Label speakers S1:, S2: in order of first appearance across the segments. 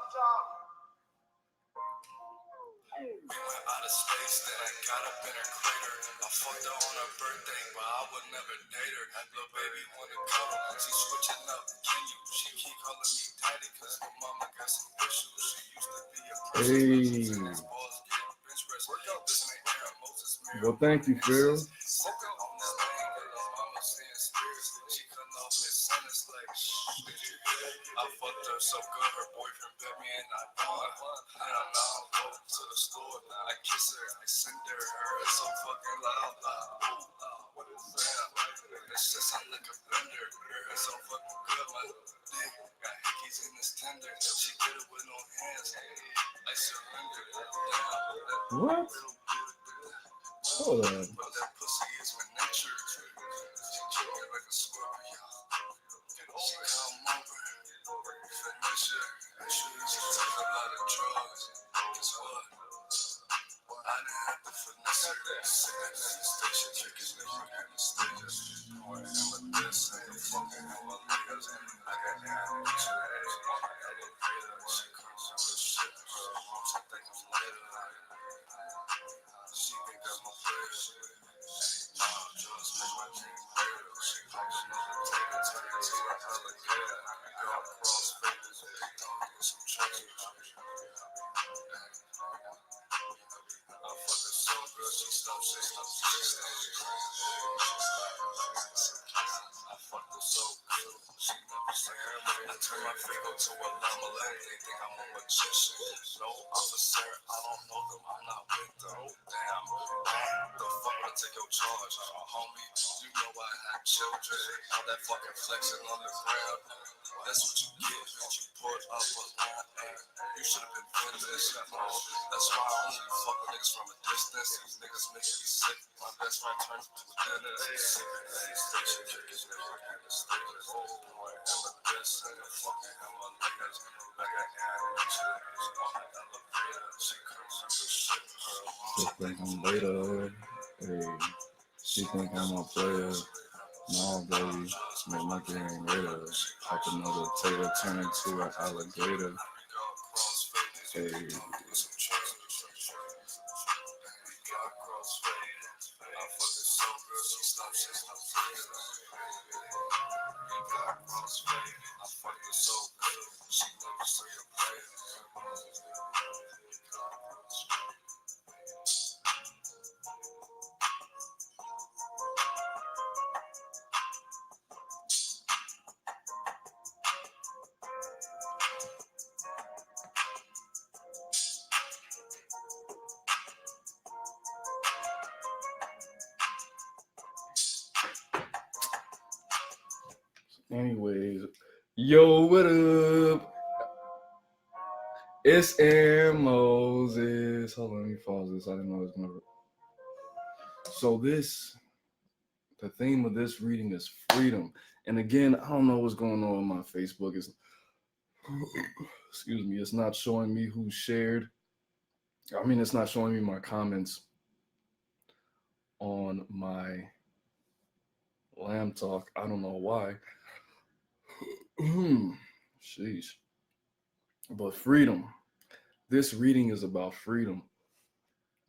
S1: Out of space, then I got up in her crater. I fucked her on her birthday, but I would never date her. Little baby wanna cuddle, she switching up. Can you? She keep calling me daddy, cause my mama got some issues. She used to be a person. Hey. Well, thank you, Phil. I fucked her so good, her boyfriend bet me and I won. And I'm now go to the store, I kiss her, I send her, it's so fucking loud. What is that? It's just I like a blender, it's so fucking good, my dick got hickeys in this tender. She did it with no hands, I surrender. What? Hold on. But that pussy is my nature. She treat me like a Scorpio. She come over, finish her. She took a lot of drugs. Guess what? I didn't have to finesse her. Station chickens, they were in the stages. Pouring him with this, and the fucking him with leaders. I got animation. On the elevator, she comes with the shit. She think I'm later. She think I'm a player. Nah, just make my dream greater. She comes from the potato, turn into an alligator. Got crossfaders, big dog with some treasure. I fuck her so good, she stopped saying I'm crazy. I fucked her so good, she never said her name. I turn my finger to a llama, they think I'm a magician. No officer, I don't know them, I'm not with them. Damn, the fuck I take your charge? Homie, you know I had children. All that fucking flexing on the ground. That's what you get, bitch. You put up a long hey. You should have been feeling this, that's why I only fuck with niggas from a distance. These niggas make me sick. My best friend turns to a dentist. Station chickens, they work in the stages. Boy, him with this, and the fucking him with niggas. Like I had riches on the elevator. She comes from the shit. She think I'm later. Hey, she think I'm a player. No, baby, make my dream greater. Pop another tater, turn into an alligator. Hey. Anyways, yo, what up? It's AaroniMoses. Hold on, let me pause this. I didn't know it was gonna. So the theme of this reading is freedom. And again, I don't know what's going on with my Facebook. Excuse me, it's not showing me who shared. I mean, it's not showing me my comments on my Lamb Talk. I don't know why. Sheesh. But freedom. This reading is about freedom.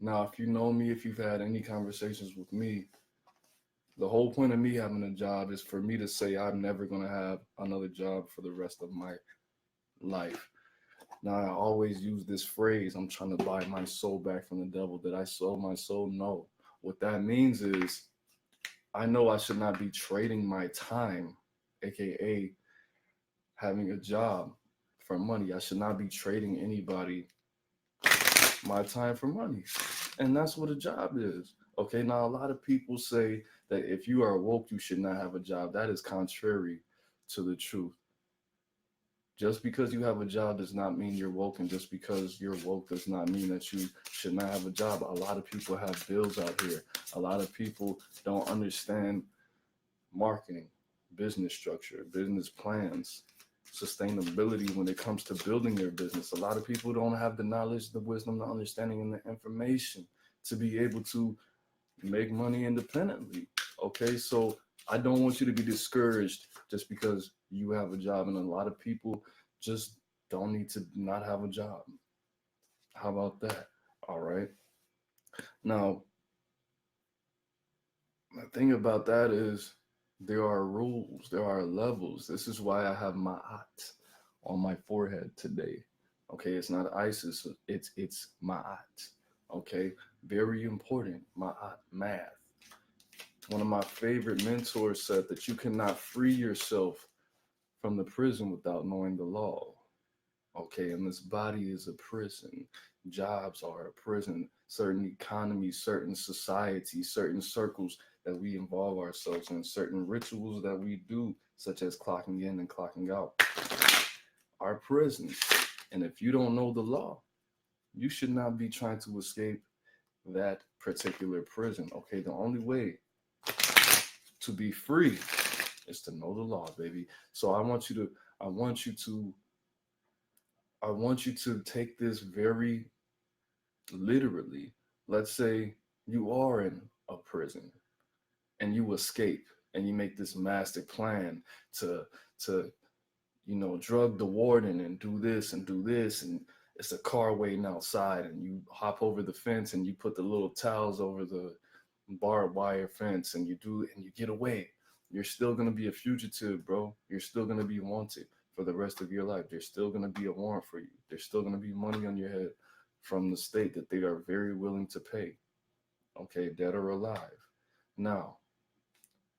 S1: Now, if you know me, if you've had any conversations with me, the whole point of me having a job is for me to say I'm never going to have another job for the rest of my life. Now, I always use this phrase, I'm trying to buy my soul back from the devil. Did I sell my soul? No. What that means is I know I should not be trading my time, aka having a job, for money. I should not be trading anybody my time for money. And that's what a job is. Okay, now a lot of people say that if you are woke, you should not have a job. That is contrary to the truth. Just because you have a job does not mean you're woke, and just because you're woke does not mean that you should not have a job. A lot of people have bills out here. A lot of people don't understand marketing, business structure, business plans, sustainability when it comes to building their business. A lot of people don't have the knowledge, the wisdom, the understanding, and the information to be able to make money independently. Okay, so I don't want you to be discouraged just because you have a job. And a lot of people just don't need to not have a job. How about that? All right. Now, the thing about that is there are rules, there are levels. This is why I have Ma'at on my forehead today. Okay, it's not ISIS, it's Ma'at. Okay, very important. Ma'at, math. One of my favorite mentors said that you cannot free yourself from the prison without knowing the law. Okay, and this body is a prison. Jobs are a prison. Certain economies, certain societies, certain circles that we involve ourselves in, certain rituals that we do, such as clocking in and clocking out, are prisons. And if you don't know the law, you should not be trying to escape that particular prison. Okay, the only way to be free is to know the law, baby. So I want you to I want you to take this very literally. Let's say you are in a prison and you escape and you make this master plan to to drug the warden and do this and it's a car waiting outside and you hop over the fence and you put the little towels over the barbed wire fence and you get away. You're still going to be a fugitive, bro. You're still going to be wanted for the rest of your life. There's still going to be a warrant for you. There's still going to be money on your head from the state that they are very willing to pay. Okay, dead or alive. Now,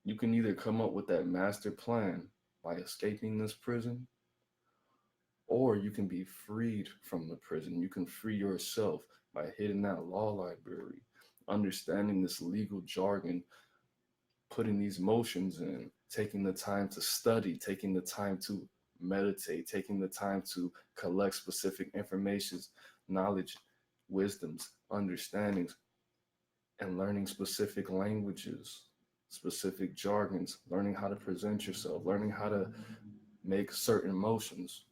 S1: you can either come up with that master plan by escaping this prison, or you can be freed from the prison. You can free yourself by hitting that law library, understanding this legal jargon, putting these motions in, taking the time to study, taking the time to meditate, taking the time to collect specific informations, knowledge, wisdoms, understandings, and learning specific languages, specific jargons, learning how to present yourself, learning how to make certain motions,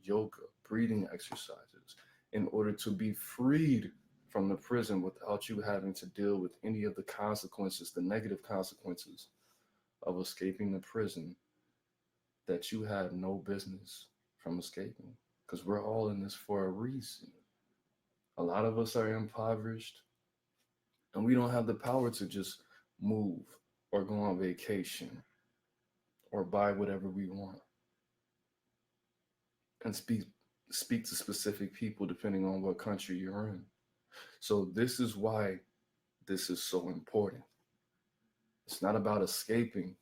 S1: yoga, breathing exercises, in order to be freed from the prison without you having to deal with any of the consequences, the negative consequences of escaping the prison that you had no business from escaping. Because we're all in this for a reason. A lot of us are impoverished and we don't have the power to just move or go on vacation or buy whatever we want and speak to specific people depending on what country you're in. So this is why this is so important. It's not about escaping.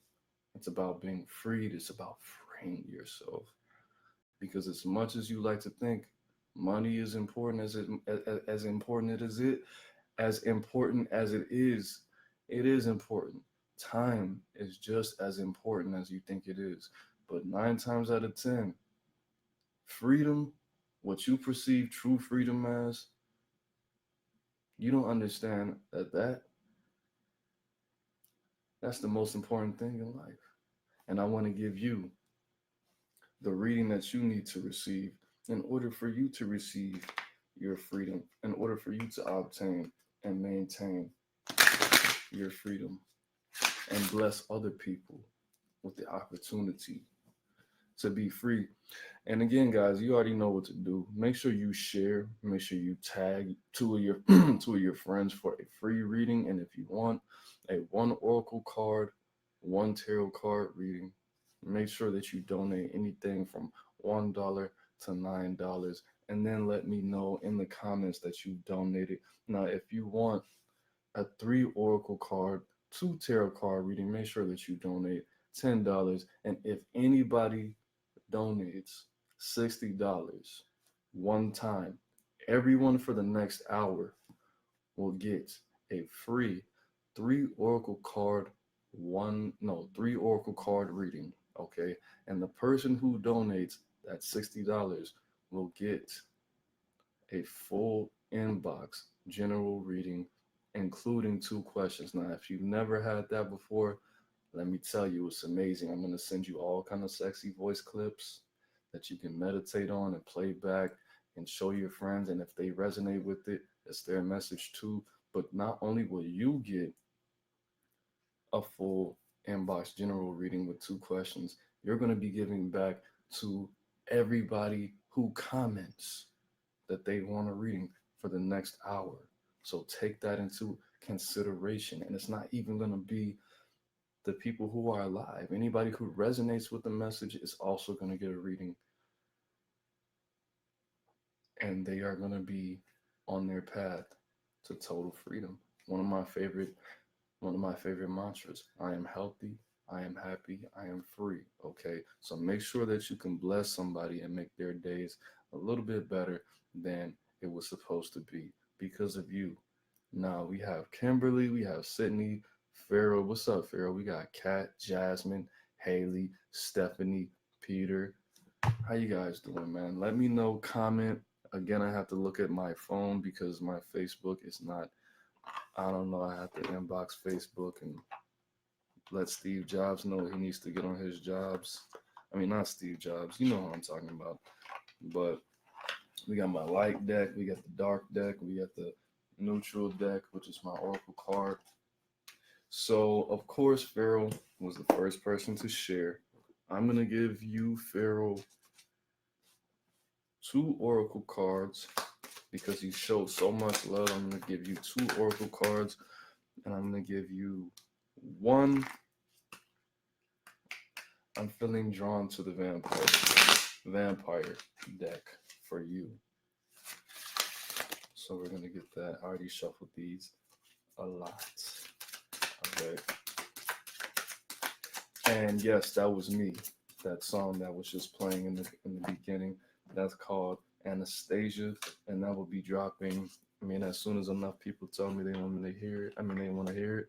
S1: It's about being freed. It's about freeing yourself. Because as much as you like to think money is important as important as it is important. Time is just as important as you think it is. But 9 times out of 10, freedom, what you perceive true freedom as, you don't understand that's the most important thing in life. And I want to give you the reading that you need to receive in order for you to receive your freedom, in order for you to obtain and maintain your freedom and bless other people with the opportunity to be free. And again, guys, you already know what to do. Make sure you share. Make sure you tag two of your two of your friends for a free reading. And if you want a one oracle card, one tarot card reading, make sure that you donate anything from $1 to $9, and then let me know in the comments that you donated. Now, if you want a 3 oracle card, 2 tarot card reading, make sure that you donate $10. And if anybody donates $60 one time, everyone for the next hour will get a free 3 oracle card 3 oracle card reading. Okay, and the person who donates that $60 will get a full inbox general reading, including 2 questions. Now, if you've never had that before, let me tell you, it's amazing. I'm going to send you all kind of sexy voice clips that you can meditate on and play back and show your friends. And if they resonate with it, it's their message too. But not only will you get a full inbox general reading with 2 questions, you're going to be giving back to everybody who comments that they want a reading for the next hour. So take that into consideration. And it's not even going to be the people who are alive. Anybody who resonates with the message is also going to get a reading. And they are going to be on their path to total freedom. One of my favorite mantras. I am healthy, I am happy, I am free. Okay. So make sure that you can bless somebody and make their days a little bit better than it was supposed to be because of you. Now we have Kimberly, we have Sydney, Pharaoh. What's up, Pharaoh? We got Kat, Jasmine, Haley, Stephanie, Peter. How you guys doing, man? Let me know. Comment. Again, I have to look at my phone because my Facebook is not, I don't know. I have to inbox Facebook and let Steve Jobs know he needs to get on his jobs. I mean, not Steve Jobs. You know what I'm talking about. But we got my light deck. We got the dark deck. We got the neutral deck, which is my oracle card. So, of course, Pharaoh was the first person to share. I'm going to give you, Pharaoh, 2 oracle cards because you showed so much love. I'm going to give you 2 oracle cards, and I'm going to give you 1. I'm feeling drawn to the vampire deck for you. So we're going to get that. I already shuffled these a lot. Okay. And yes, that was me. That song that was just playing in the beginning. That's called Anastasia, and that will be dropping. I mean, as soon as enough people tell me they want me to hear it. They want to hear it.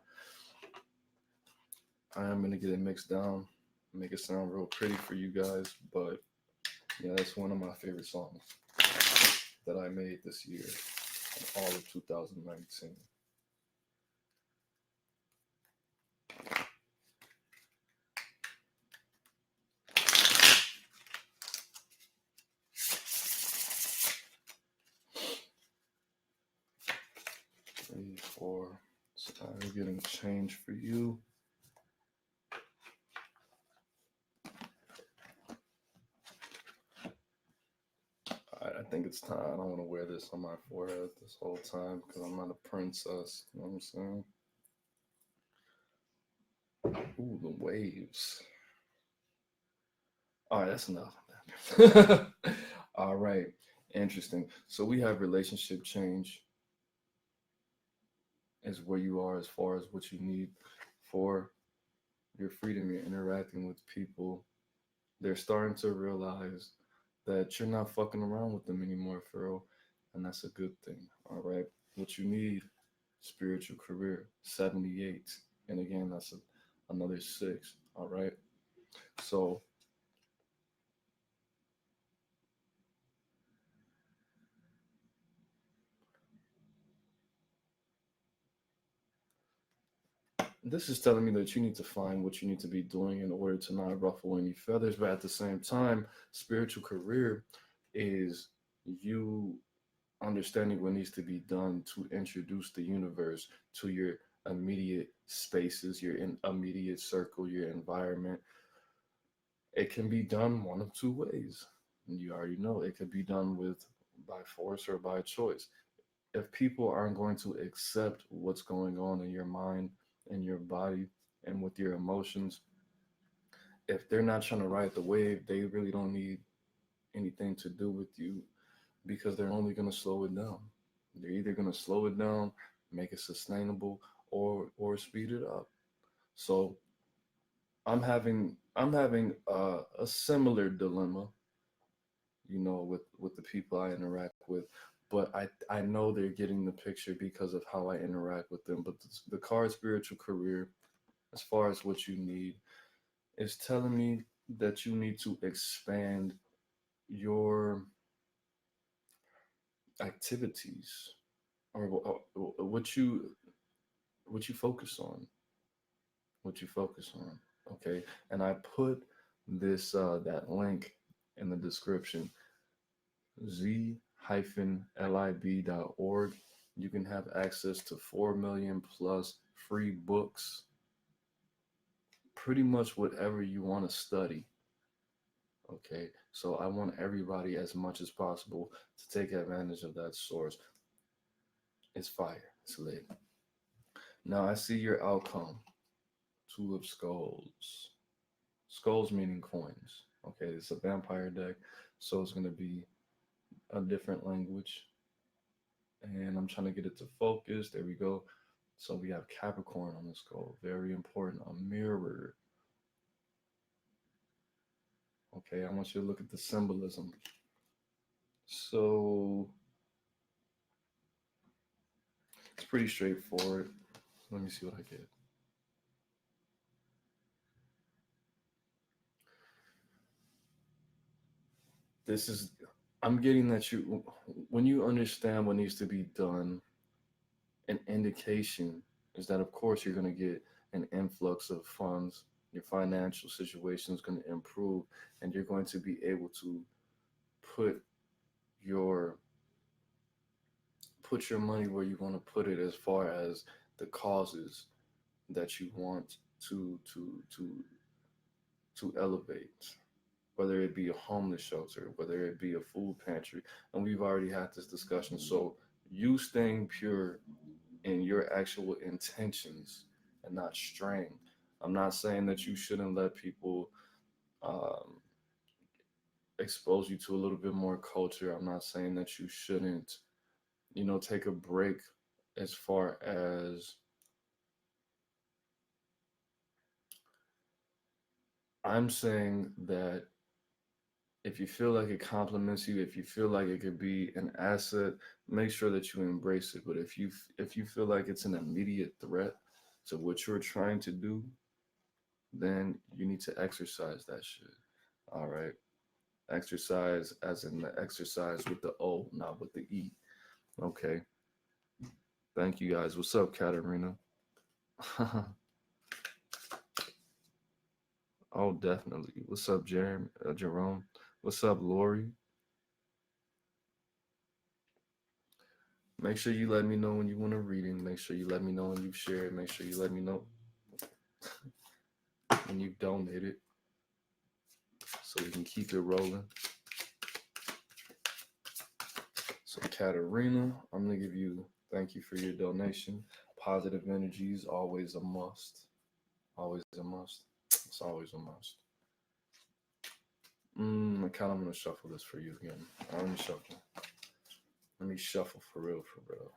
S1: I am gonna get it mixed down, make it sound real pretty for you guys. But yeah, that's one of my favorite songs that I made this year, all of 2019. Three, 4. So I'm getting change for you. I think it's time. I don't want to wear this on my forehead this whole time because I'm not a princess. You know what I'm saying? Ooh, the waves. All right, that's enough. All right, interesting. So we have relationship change is where you are as far as what you need for your freedom. You're interacting with people. They're starting to realize that you're not fucking around with them anymore, Pharaoh, and that's a good thing. All right, what you need, spiritual career, 78, and again, that's another 6. All right, so this is telling me that you need to find what you need to be doing in order to not ruffle any feathers, but at the same time, spiritual career is you understanding what needs to be done to introduce the universe to your immediate spaces, your immediate circle, your environment. It can be done one of 2 ways. You already know it could be done with by force or by choice. If people aren't going to accept what's going on in your mind and your body and with your emotions, if they're not trying to ride the wave, they really don't need anything to do with you because they're only going to slow it down. They're either going to slow it down, make it sustainable, or speed it up. So I'm having a similar dilemma, with the people I interact with, but I know they're getting the picture because of how I interact with them. But the card spiritual career, as far as what you need, is telling me that you need to expand your activities or what you focus on, okay. And I put this that link in the description, z-lib.org. You can have access to 4 million plus free books, pretty much whatever you want to study, Okay, so I want everybody as much as possible to take advantage of that source. It's fire. It's lit. Now I see your outcome. Two of skulls. Skulls meaning coins. Okay, it's a vampire deck, so it's gonna be a different language. And I'm trying to get it to focus. There we go. So we have Capricorn on the skull. Very important. A mirror. Okay, I want you to look at the symbolism. So it's pretty straightforward. Let me see what I get. This is, I'm getting that when you understand what needs to be done, an indication is that, of course, you're going to get an influx of funds. Your financial situation is going to improve, and you're going to be able to put your put your money where you want to put it as far as the causes that you want to elevate, whether it be a homeless shelter, whether it be a food pantry. And we've already had this discussion. So you staying pure in your actual intentions and not straying. I'm not saying that you shouldn't let people um, expose you to a little bit more culture. I'm not saying that you shouldn't, take a break as far as, I'm saying that if you feel like it complements you, if you feel like it could be an asset, make sure that you embrace it. But if you feel like it's an immediate threat to what you're trying to do, then you need to exercise that shit. All right. Exercise as in the exercise with the O, not with the E. Okay. Thank you guys. What's up, Katarina? Oh, definitely. What's up, Jerome? What's up, Lori? Make sure you let me know when you want a reading. Make sure you let me know when you've shared. Make sure you let me know when you've donated so we can keep it rolling. So, Katarina, I'm going to give you thank you for your donation. Positive energy is always a must. Always a must. It's always a must. I kind of want to shuffle this for you again. Let me shuffle. Let me shuffle for real, for real.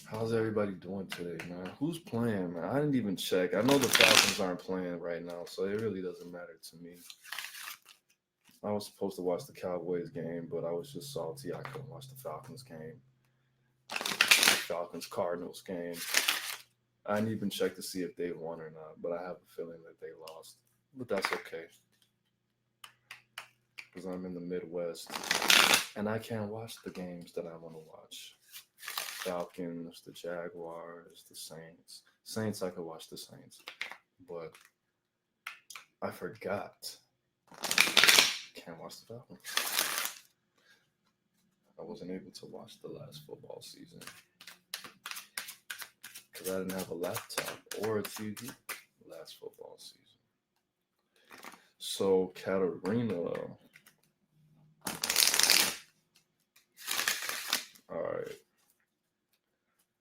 S1: How's everybody doing today, man? Who's playing, man? I didn't even check. I know the Falcons aren't playing right now, so it really doesn't matter to me. I was supposed to watch the Cowboys game, but I was just salty I couldn't watch the Falcons game. Falcons Cardinals game. I didn't even check to see if they won or not, but I have a feeling that they lost. But that's okay, because I'm in the Midwest and I can't watch the games that I want to watch. Falcons, the Jaguars, the Saints. Saints, I could watch the Saints, but I forgot. Can't watch the Falcons. I wasn't able to watch the last football season because I didn't have a laptop or a TV last football season. So, Katarina. All right.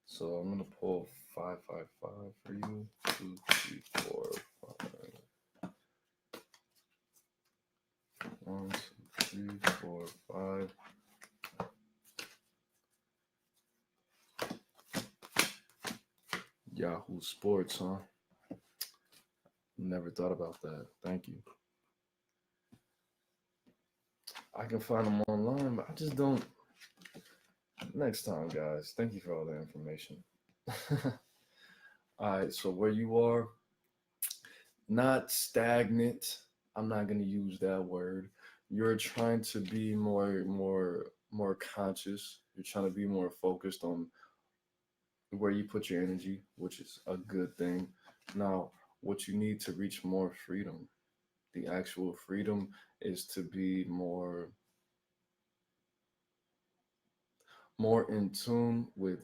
S1: So I'm gonna pull 555 for you. 2, 3, 4, 5. 1, 2, 3, 4, 5. Yahoo Sports, huh? Never thought about that. Thank you. I can find them online, but I just don't. Next time, guys. Thank you for all the information. All right, so where you are, not stagnant. I'm not gonna use that word. You're trying to be more conscious. You're trying to be more focused on where you put your energy, which is a good thing. Now, what you need to reach more freedom, the actual freedom is to be more more in tune with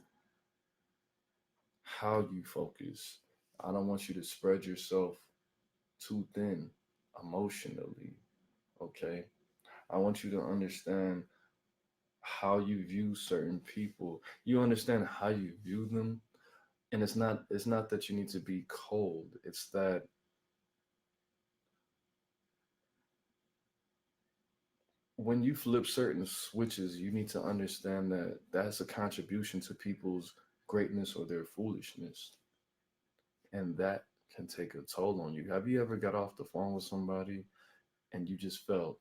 S1: how you focus. I don't want you to spread yourself too thin emotionally. Okay. I want you to understand how you view certain people. You understand how you view them. And it's not that you need to be cold. It's that when you flip certain switches, you need to understand that that's a contribution to people's greatness or their foolishness. And that can take a toll on you. Have you ever got off the phone with somebody and you just felt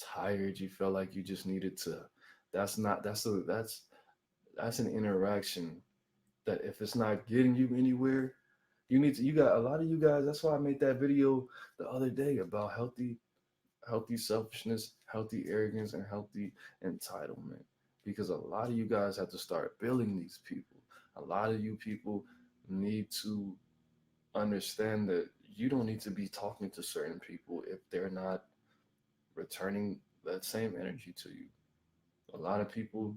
S1: tired? You felt like you just needed to. That's not. That's an interaction that if it's not getting you anywhere, you need to. You got a lot of you guys. That's why I made that video the other day about healthy selfishness, healthy arrogance, and healthy entitlement. Because a lot of you guys have to start building these people. A lot of you people need to understand that you don't need to be talking to certain people if they're not returning that same energy to you. A lot of people,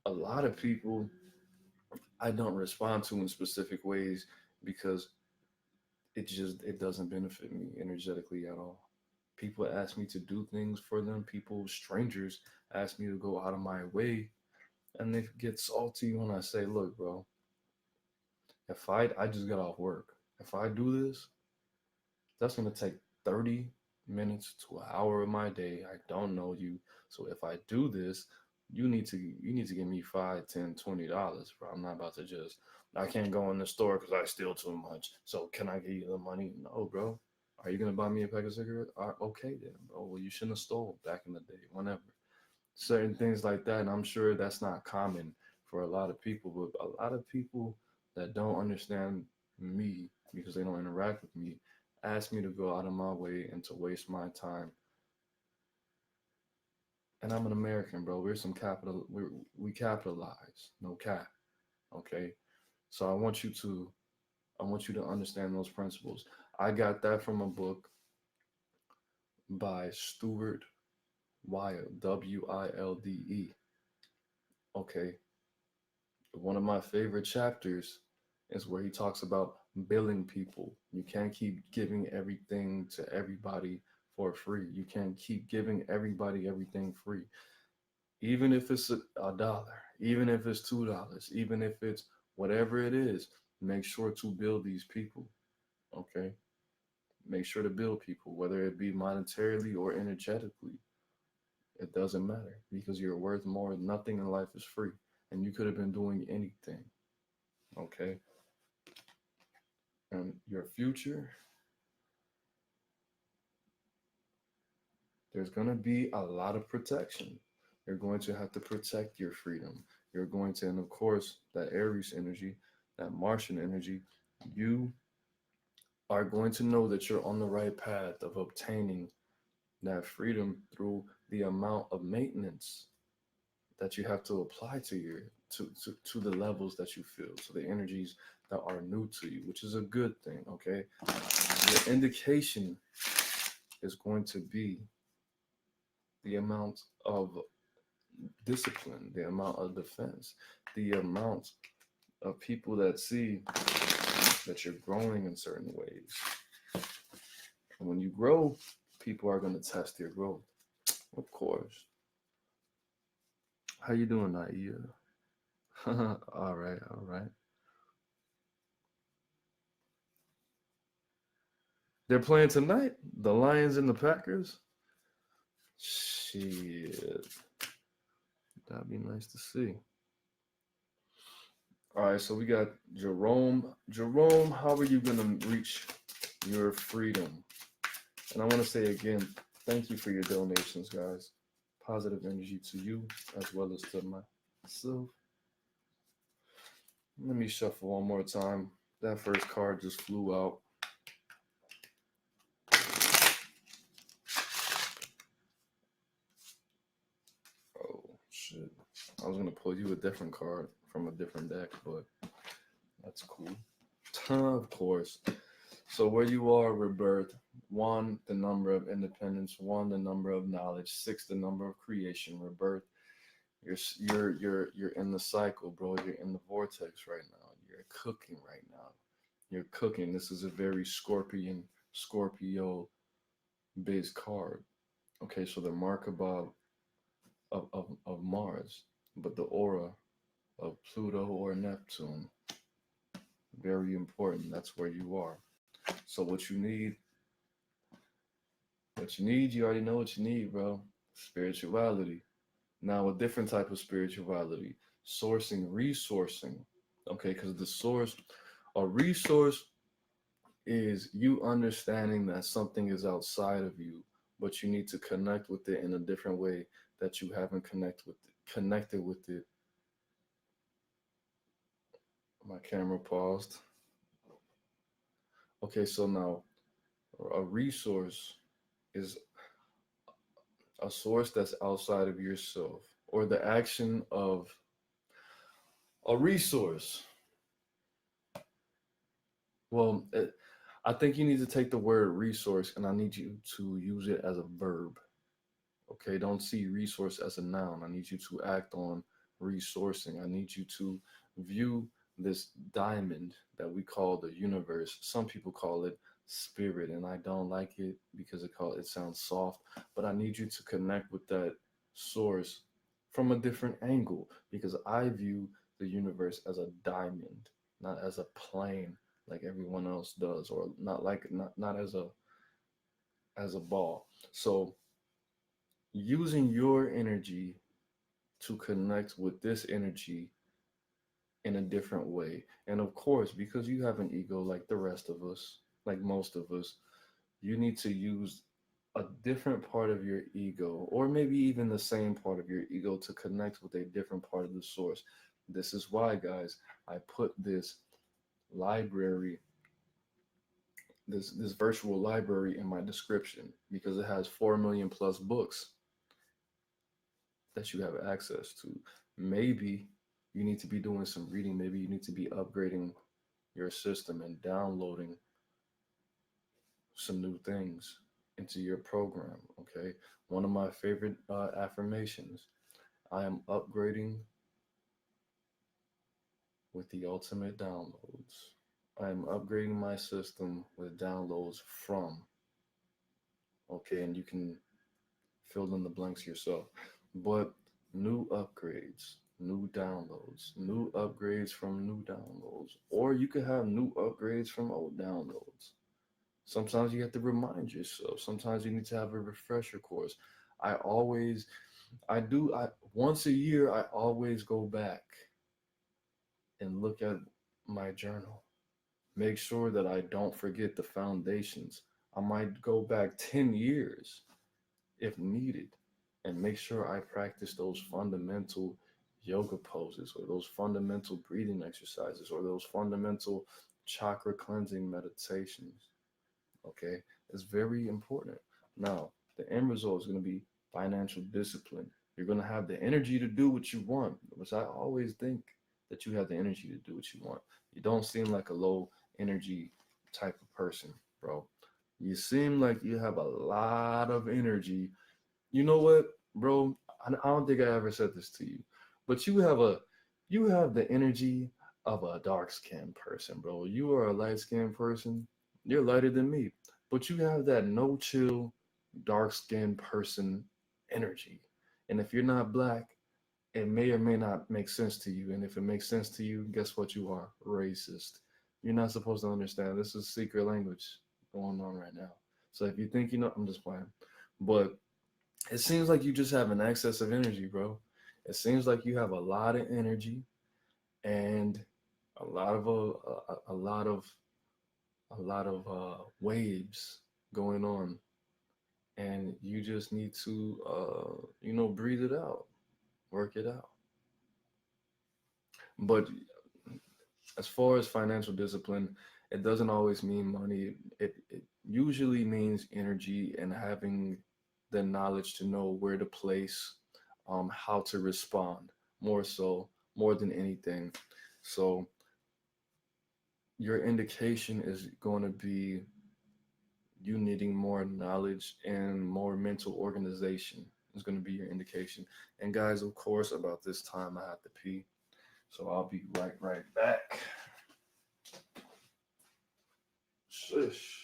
S1: a lot of people I don't respond to in specific ways because it doesn't benefit me energetically at all. People ask me to do things for them. People, strangers, ask me to go out of my way, and they get salty when I say, "Look, bro, if I just got off work. If I do this, that's gonna take 30 minutes to an hour of my day. I don't know you, so if I do this, you need to give me five, $10, $20, bro. I'm not about to just. I can't go in the store because I steal too much. So can I give you the money? No, bro. Are you gonna buy me a pack of cigarettes? Okay then, bro. Well, you shouldn't have stole back in the day. Whenever certain things like that, and I'm sure that's not common for a lot of people, but a lot of people that don't understand me because they don't interact with me ask me to go out of my way and to waste my time. And I'm an American, bro. We're some capital. We capitalize, no cap. Okay, so I want you to understand those principles. I got that from a book by Stuart Wilde, Wilde. Okay, one of my favorite chapters is where he talks about billing people. You can't keep giving everything to everybody for free. You can't keep giving everybody everything free. Even if it's a dollar, even if it's $2, even if it's whatever it is, make sure to bill these people. Okay? Make sure to bill people, whether it be monetarily or energetically. It doesn't matter because you're worth more. Nothing in life is free. And you could have been doing anything. Okay? And your future, there's going to be a lot of protection. You're going to have to protect your freedom. You're going to, and of course, that Aries energy, that Martian energy, you are going to know that you're on the right path of obtaining that freedom through the amount of maintenance that you have to apply to to the levels that you feel, to the energies that are new to you, which is a good thing. Okay, the indication is going to be the amount of discipline, the amount of defense, the amount of people that see that you're growing in certain ways. And when you grow, people are going to test your growth, of course. How you doing, Naia? All right, all right. They're playing tonight. The Lions and the Packers. Shit, that'd be nice to see. All right, so we got Jerome. Jerome, how are you gonna reach your freedom? And I want to say again, thank you for your donations, guys. Positive energy to you as well as to myself. Let me shuffle one more time. That first card just flew out. Oh, shit. I was going to pull you a different card from a different deck, but that's cool. Of course. So where you are, rebirth. 1, the number of independence. 1, the number of knowledge. 6, the number of creation, rebirth. You're in the cycle, bro. You're in the vortex right now. You're cooking right now. You're cooking. This is a very Scorpio based card. Okay, so the mark of Mars, but the aura of Pluto or Neptune, very important. That's where you are. So you already know what you need, bro. Spirituality. Now, a different type of spirituality, resourcing. Okay, because a resource is you understanding that something is outside of you, but you need to connect with it in a different way that you haven't connected with it. My camera paused. Okay, so now a resource is a source that's outside of yourself, or the action of a resource. Well, I think you need to take the word resource and I need you to use it as a verb. Okay, don't see resource as a noun. I need you to act on resourcing. I need you to view this diamond that we call the universe. Some people call it spirit, and I don't like it because it sounds soft. But I need you to connect with that source from a different angle, because I view the universe as a diamond, not as a plane like everyone else does, or not as a ball. So using your energy to connect with this energy in a different way. And of course, because you have an ego like the rest of us, like most of us, you need to use a different part of your ego, or maybe even the same part of your ego, to connect with a different part of the source. This is why, guys, I put this library, this virtual library in my description, because it has 4 million plus books that you have access to. Maybe you need to be doing some reading. Maybe you need to be upgrading your system and downloading some new things into your program. Okay. One of my favorite affirmations: I am upgrading with the ultimate downloads. I am upgrading my system with downloads from. Okay. And you can fill in the blanks yourself. But new upgrades, new downloads, new upgrades from new downloads, or you could have new upgrades from old downloads. Sometimes you have to remind yourself. Sometimes you need to have a refresher course. I always, I once a year, I always go back and look at my journal. Make sure that I don't forget the foundations. I might go back 10 years if needed, and make sure I practice those fundamental yoga poses, or those fundamental breathing exercises, or those fundamental chakra cleansing meditations. Okay, it's very important. Now, the end result is going to be financial discipline. You're going to have the energy to do what you want, which I always think that you have the energy to do what you want. You don't seem like a low energy type of person, bro. You seem like you have a lot of energy. You know what, bro? I don't think I ever said this to you, but you have the energy of a dark skinned person, bro. You are a light skinned person. You're lighter than me, but you have that no chill, dark skinned person energy. And if you're not black, it may or may not make sense to you. And if it makes sense to you, guess what you are? Racist. You're not supposed to understand. This is secret language going on right now. So if you think you know, I'm just playing. But it seems like you just have an excess of energy, bro. It seems like you have a lot of energy and a lot of waves going on, and you just need to breathe it out, work it out. But as far as financial discipline, it doesn't always mean money. It usually means energy and having the knowledge to know where to place, how to respond, more than anything. So your indication is going to be you needing more knowledge and more mental organization is going to be your indication. And guys, of course, about this time I have to pee. So I'll be right back. Shush.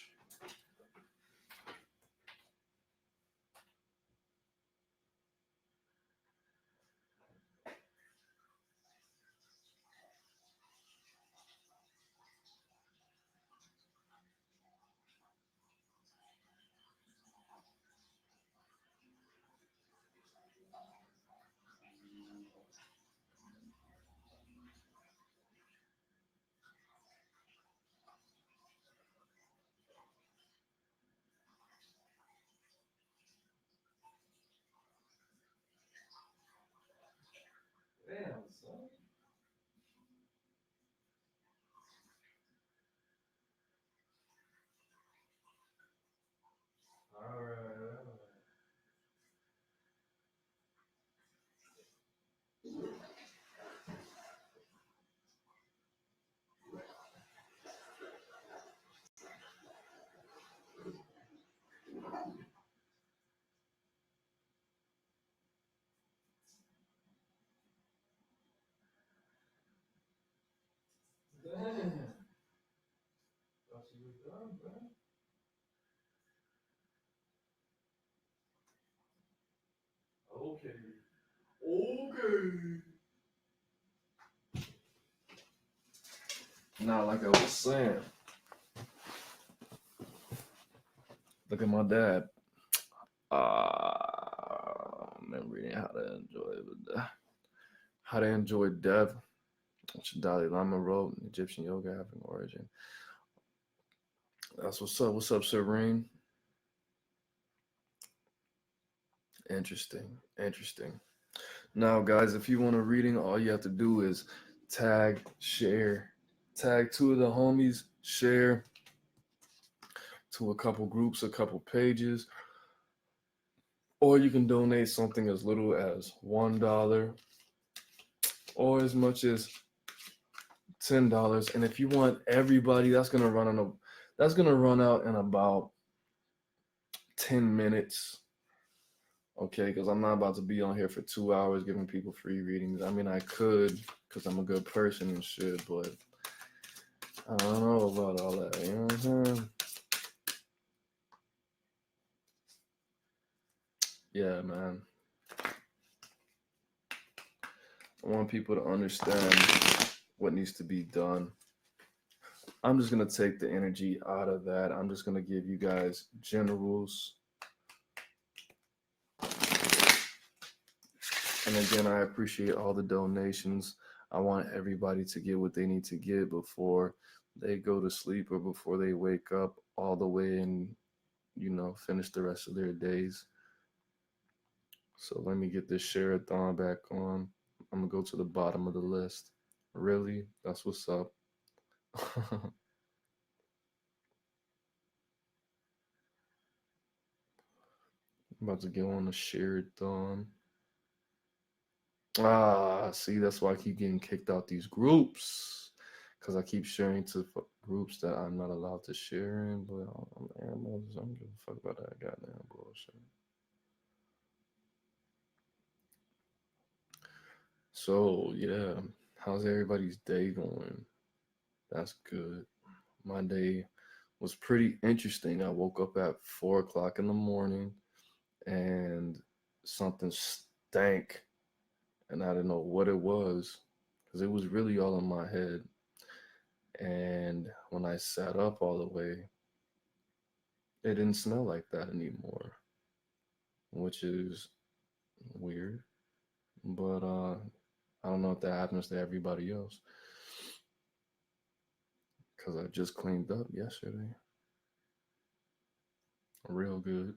S1: Damn, son. All right. Damn. Thought you was done, bro. Okay. Okay. Now, like I was saying, look at my dad. I'm reading how to enjoy death, which Dalai Lama wrote. Egyptian yoga having origin. That's what's up. What's up, Serene? Interesting. Now, guys, if you want a reading, all you have to do is tag, share, tag two of the homies, share to a couple groups, a couple pages, or you can donate something as little as $1 or as much as $10. And if you want everybody, that's gonna run out in about 10 minutes. Okay, because I'm not about to be on here for 2 hours giving people free readings. I mean, I could, because I'm a good person and shit, but I don't know about all that. You know what I'm saying? Yeah, man. I want people to understand what needs to be done. I'm just going to take the energy out of that. I'm just going to give you guys generals. And again, I appreciate all the donations. I want everybody to get what they need to get before they go to sleep or before they wake up all the way and, finish the rest of their days. So let me get this share-a-thon back on. I'm going to go to the bottom of the list. Really? That's what's up. I'm about to get on the share-a-thon. See, that's why I keep getting kicked out these groups. Because I keep sharing to groups that I'm not allowed to share in. But I'm AaroniMoses. I don't give a fuck about that goddamn bullshit. So, yeah. How's everybody's day going? That's good. My day was pretty interesting. I woke up at 4 o'clock in the morning and something stank. And I didn't know what it was because it was really all in my head. And when I sat up all the way, it didn't smell like that anymore, which is weird. But I don't know if that happens to everybody else because I just cleaned up yesterday. Real good.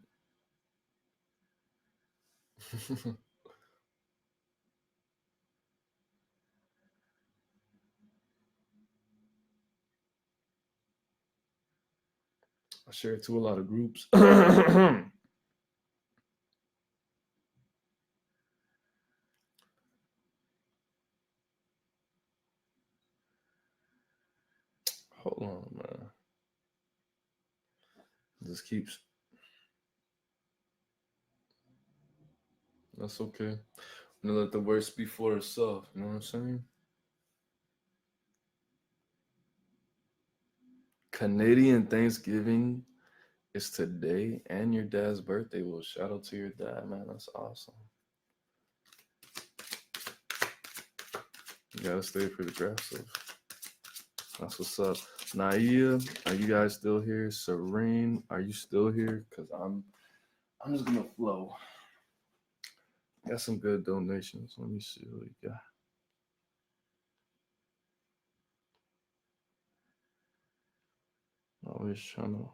S1: I share it to a lot of groups. Hold on, man. This keeps. That's okay. You know, let the worst speak for itself. You know what I'm saying? Canadian Thanksgiving is today and your dad's birthday. Well, shout out to your dad, man. That's awesome. You gotta stay for the grass stuff. That's what's up. Naia, are you guys still here? Serene, are you still here? Cause I'm just gonna flow. Got some good donations. Let me see what we got. Always trying to.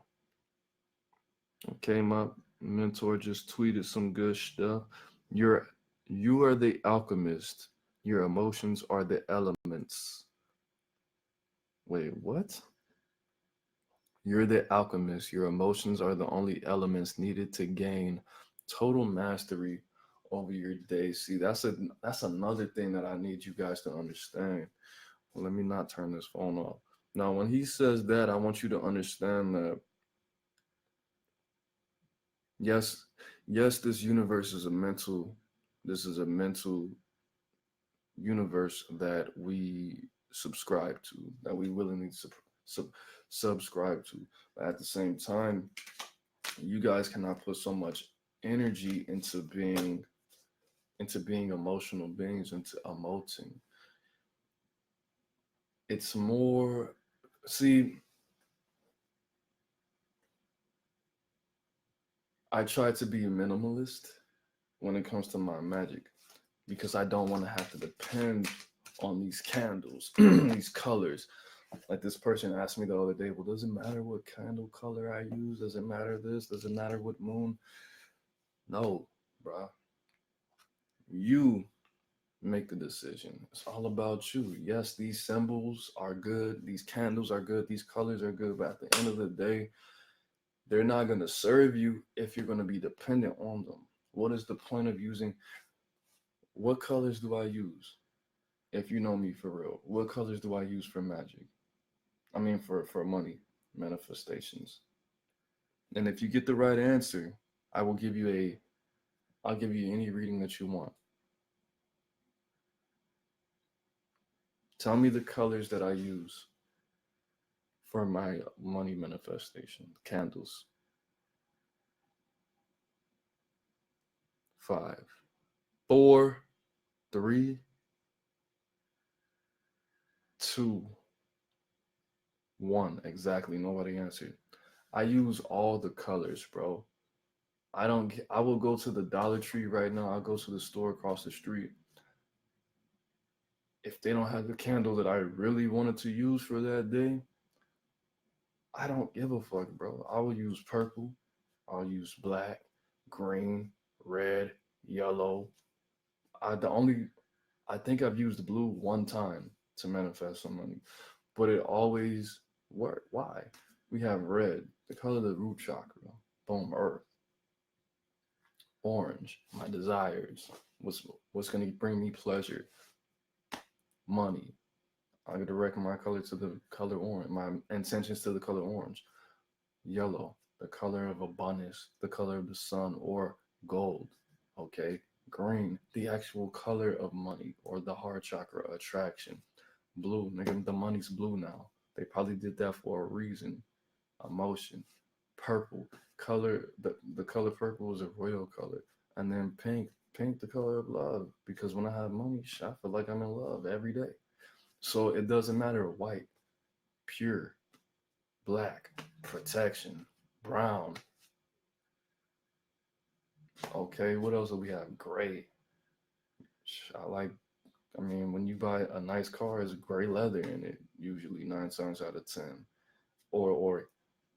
S1: Okay, my mentor just tweeted some good stuff. You're you are the alchemist. Your emotions are the elements. Wait, what? You're the alchemist. Your emotions are the only elements needed to gain total mastery over your day. See, that's another thing that I need you guys to understand. Well, let me not turn this phone off. Now, when he says that, I want you to understand that yes, yes, this universe is a mental. This is a mental universe that we subscribe to, that we willingly sub, subscribe to. But at the same time, you guys cannot put so much energy into being emotional beings, into emoting. It's more, see, I try to be a minimalist when it comes to my magic because I don't want to have to depend on these candles, these colors. Like this person asked me the other day, well, does it matter what candle color I use? Does it matter this? Does it matter what moon? No, bruh. You make the decision. It's all about you. Yes, these symbols are good. These candles are good. These colors are good. But at the end of the day, they're not going to serve you if you're going to be dependent on them. What is the point of using? What colors do I use? If you know me for real, what colors do I use for magic? I mean, for money manifestations. And if you get the right answer, I will give you a. I'll give you any reading that you want. Tell me the colors that I use for my money manifestation. Candles. 5, 4, 3, 2, 1. Exactly. Nobody answered. I use all the colors, bro. I don't. I will go to the Dollar Tree right now. I'll go to the store across the street. If they don't have the candle that I really wanted to use for that day, I don't give a fuck, bro. I will use purple. I'll use black, green, red, yellow. I think I've used blue one time to manifest some money, but it always worked. Why? We have red, the color of the root chakra. Boom, earth. Orange, my desires. What's gonna bring me pleasure? Money. I direct my color to the color orange. My intentions to the color orange. Yellow, the color of abundance, the color of the sun, or gold. Okay. Green, the actual color of money or the heart chakra attraction. Blue, nigga, the money's blue now. They probably did that for a reason. Emotion. Purple, the color purple is a royal color. And then pink, the color of love. Because when I have money, I feel like I'm in love every day. So it doesn't matter white, pure, black, protection, brown. Okay, what else do we have? Gray. I like. I mean, when you buy a nice car, it's gray leather in it. Usually 9 times out of 10. Or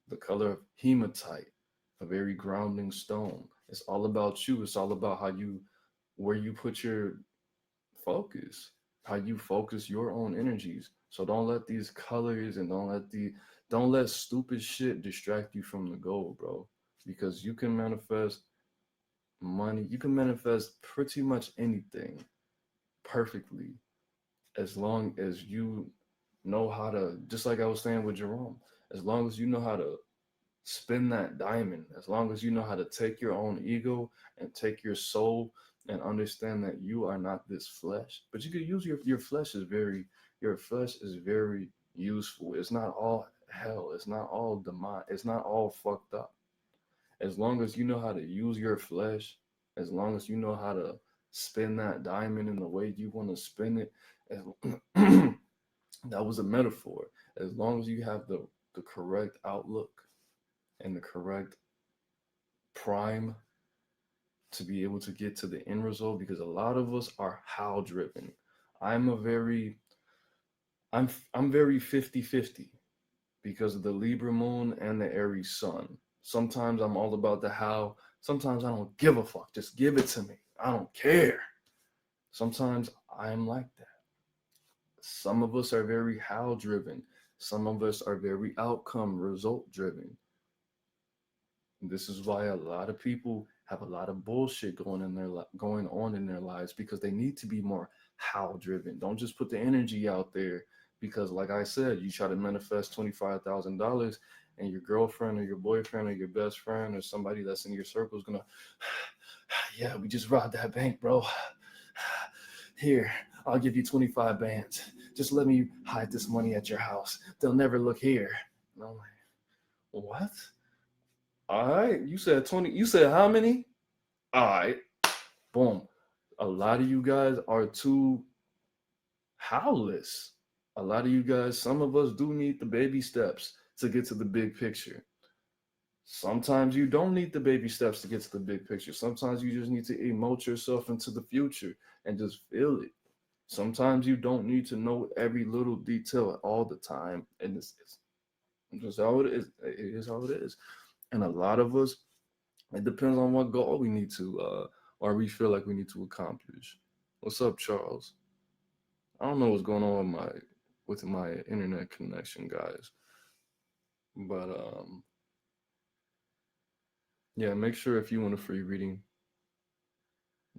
S1: the color of hematite, a very grounding stone. It's all about you. It's all about where you put your focus, how you focus your own energies. So don't let these colors and don't let stupid shit distract you from the goal, bro. Because you can manifest money, you can manifest pretty much anything perfectly as long as you know how to, just like I was saying with Jerome, as long as you know how to spin that diamond, as long as you know how to take your own ego and take your soul and understand that you are not this flesh. But you could use your flesh is very useful. It's not all hell. It's not all demonic. It's not all fucked up. As long as you know how to use your flesh, as long as you know how to spin that diamond in the way you want to spin it, that was a metaphor. As long as you have the correct outlook and the correct prime to be able to get to the end result, because a lot of us are how driven. I'm a very I'm very 50-50 because of the Libra moon and the Aries sun. Sometimes I'm all about the how, sometimes I don't give a fuck. Just give it to me. I don't care. Sometimes I'm like that. Some of us are very how driven. Some of us are very outcome result driven. This is why a lot of people have a lot of bullshit going on in their lives, because they need to be more how driven. Don't just put the energy out there, because like I said, you try to manifest $25,000 and your girlfriend or your boyfriend or your best friend or somebody that's in your circle is gonna, yeah, we just robbed that bank, bro. Here, I'll give you 25 bands. Just let me hide this money at your house. They'll never look here. And I'm like, what? All right, you said 20. You said how many? All right, boom. A lot of you guys are too howless. A lot of you guys, some of us do need the baby steps to get to the big picture. Sometimes you don't need the baby steps to get to the big picture. Sometimes you just need to emote yourself into the future and just feel it. Sometimes you don't need to know every little detail all the time. And it's just how it is. It is how it is. And a lot of us, it depends on what goal we need to, or we feel like we need to accomplish. What's up, Charles? I don't know what's going on with my internet connection, guys. But yeah, make sure if you want a free reading,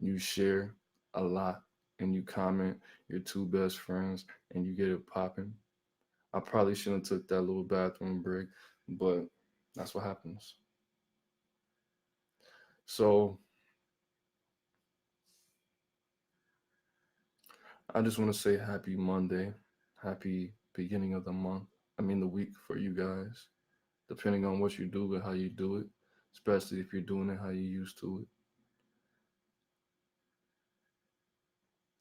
S1: you share a lot and you comment your two best friends and you get it popping. I probably shouldn't have took that little bathroom break, but that's what happens. So I just want to say happy Monday, happy beginning of the month. I mean the week for you guys, depending on what you do and how you do it, especially if you're doing it how you used to it.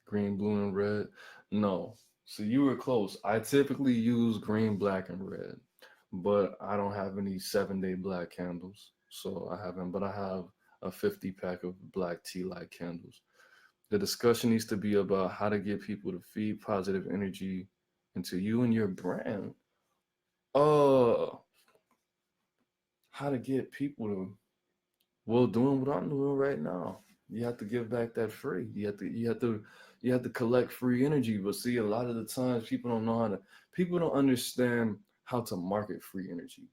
S1: Green, blue, and red. No. So you were close. I typically use green, black, and red, but I don't have any 7-day black candles. So I haven't, but I have a 50 pack of black tea light candles. The discussion needs to be about how to get people to feed positive energy into you and your brand. Uh, how to get people to, well, doing what I'm doing right now. You have to give back that free. You have to collect free energy. But see, a lot of the times people don't understand how to market free energy,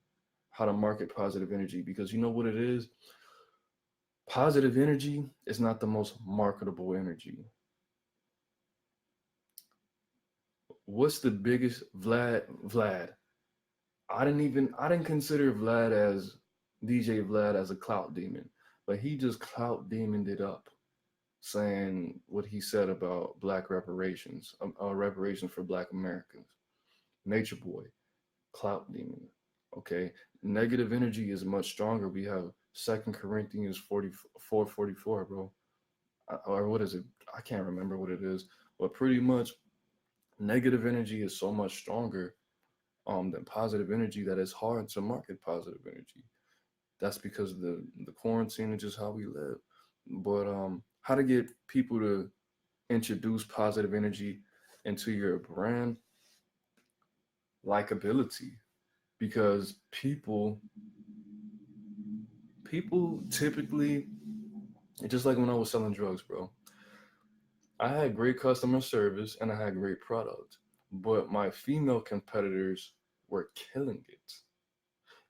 S1: how to market positive energy, because you know what it is? Positive energy is not the most marketable energy. What's the biggest Vlad? I didn't consider Vlad as DJ Vlad as a clout demon, but he just clout demoned it up, saying what he said about black reparations, reparations for black Americans. Nature Boy, clout demon. Okay, negative energy is much stronger. We have Second Corinthians 44:44, bro. Or what is it? I can't remember what it is, but pretty much negative energy is so much stronger than positive energy that it's hard to market positive energy. That's because of the quarantine and just how we live. But how to get people to introduce positive energy into your brand, likability, because people typically, just like when I was selling drugs, bro, I had great customer service and I had great product, but my female competitors were killing it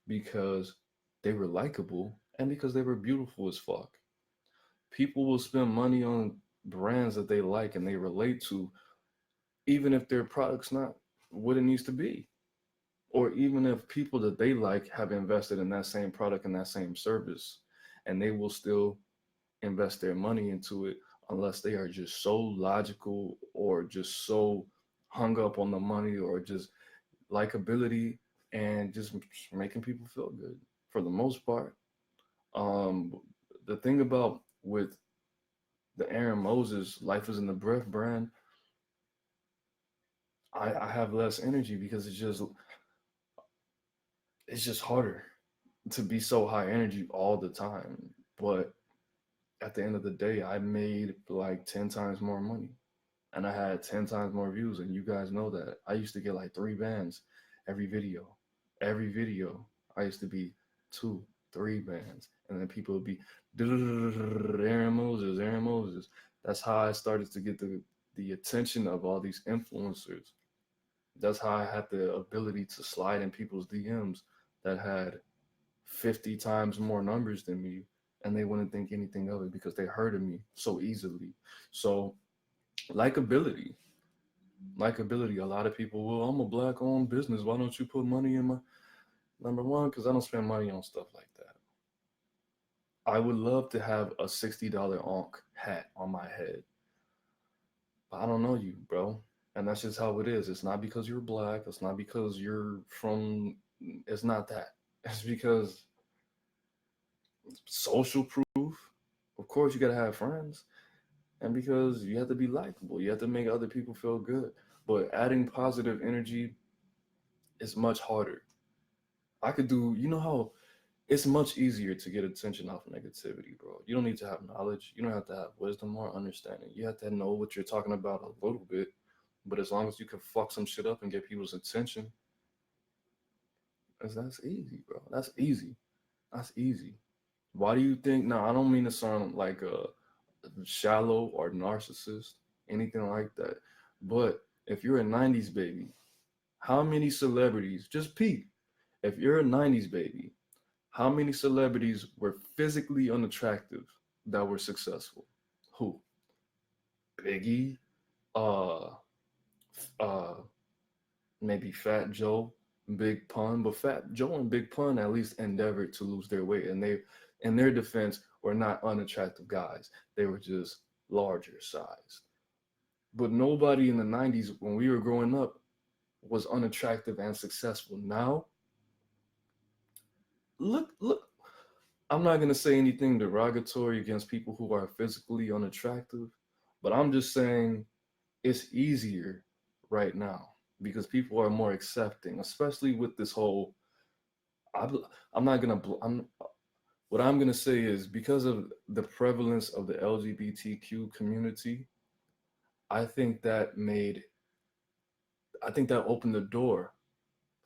S1: because they were likable and because they were beautiful as fuck. People will spend money on brands that they like and they relate to, even if their product's not what it needs to be. Or even if people that they like have invested in that same product and that same service, and they will still invest their money into it unless they are just so logical or just so hung up on the money or just likability and just making people feel good for the most part. Um, the thing about with the Aaron Moses Life is in the Breath brand, I have less energy because it's just harder to be so high energy all the time. But at the end of the day, I made like 10 times more money and I had 10 times more views. And you guys know that. I used to get like 3 bands every video. Every video, I used to be 2, 3 bands. And then people would be Aaron Moses, Aaron Moses. That's how I started to get the attention of all these influencers. That's how I had the ability to slide in people's DMs that had 50 times more numbers than me, and they wouldn't think anything of it because they heard of me so easily. So likability, likability. A lot of people, well, I'm a black-owned business. Why don't you put money in my number one? Because I don't spend money on stuff like that. I would love to have a $60 Onk hat on my head, but I don't know you, bro. And that's just how it is. It's not because you're black. It's not because you're from. It's not that. It's because social proof. Of course, you gotta have friends, and because you have to be likable. You have to make other people feel good. But adding positive energy is much harder. I could do. You know how it's much easier to get attention off negativity, bro. You don't need to have knowledge. You don't have to have wisdom or understanding. You have to know what you're talking about a little bit. But as long as you can fuck some shit up and get people's attention, that's easy, bro. That's easy. That's easy. Why do you think? Now, I don't mean to sound like a shallow or narcissist, anything like that. But if you're a 90s baby, how many celebrities, just peep, if you're a 90s baby, how many celebrities were physically unattractive that were successful? Who? Biggie, uh, uh, maybe Fat Joe, Big Pun, but Fat Joe and Big Pun at least endeavored to lose their weight, and they, in their defense, were not unattractive guys. They were just larger size. But nobody in the 90s when we were growing up was unattractive and successful. Now, look, I'm not gonna say anything derogatory against people who are physically unattractive, but I'm just saying it's easier right now because people are more accepting, especially with this whole. I'm not gonna. What I'm gonna say is because of the prevalence of the LGBTQ community, I think that made. I think that opened the door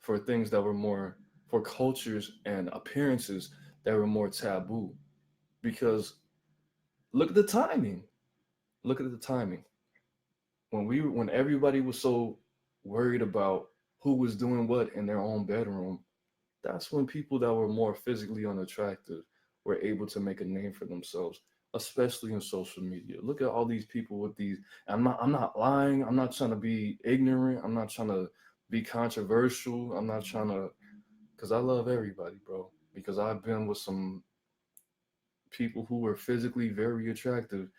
S1: for things that were more for cultures and appearances that were more taboo. Because look at the timing. Look at the timing. When everybody was so worried about who was doing what in their own bedroom, that's when people that were more physically unattractive were able to make a name for themselves, especially in social media. Look at all these people with these. I'm not lying. I'm not trying to be ignorant. I'm not trying to be controversial. I'm not trying to, because I love everybody, bro. Because I've been with some people who were physically very attractive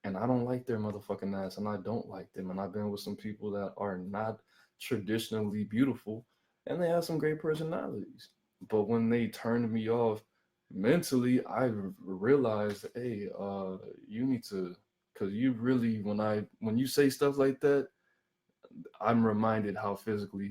S1: and I don't like their motherfucking ass, and I don't like them. And I've been with some people that are not traditionally beautiful, and they have some great personalities. But when they turned me off mentally, I realized, hey, you need to, because you really, when you say stuff like that, I'm reminded how physically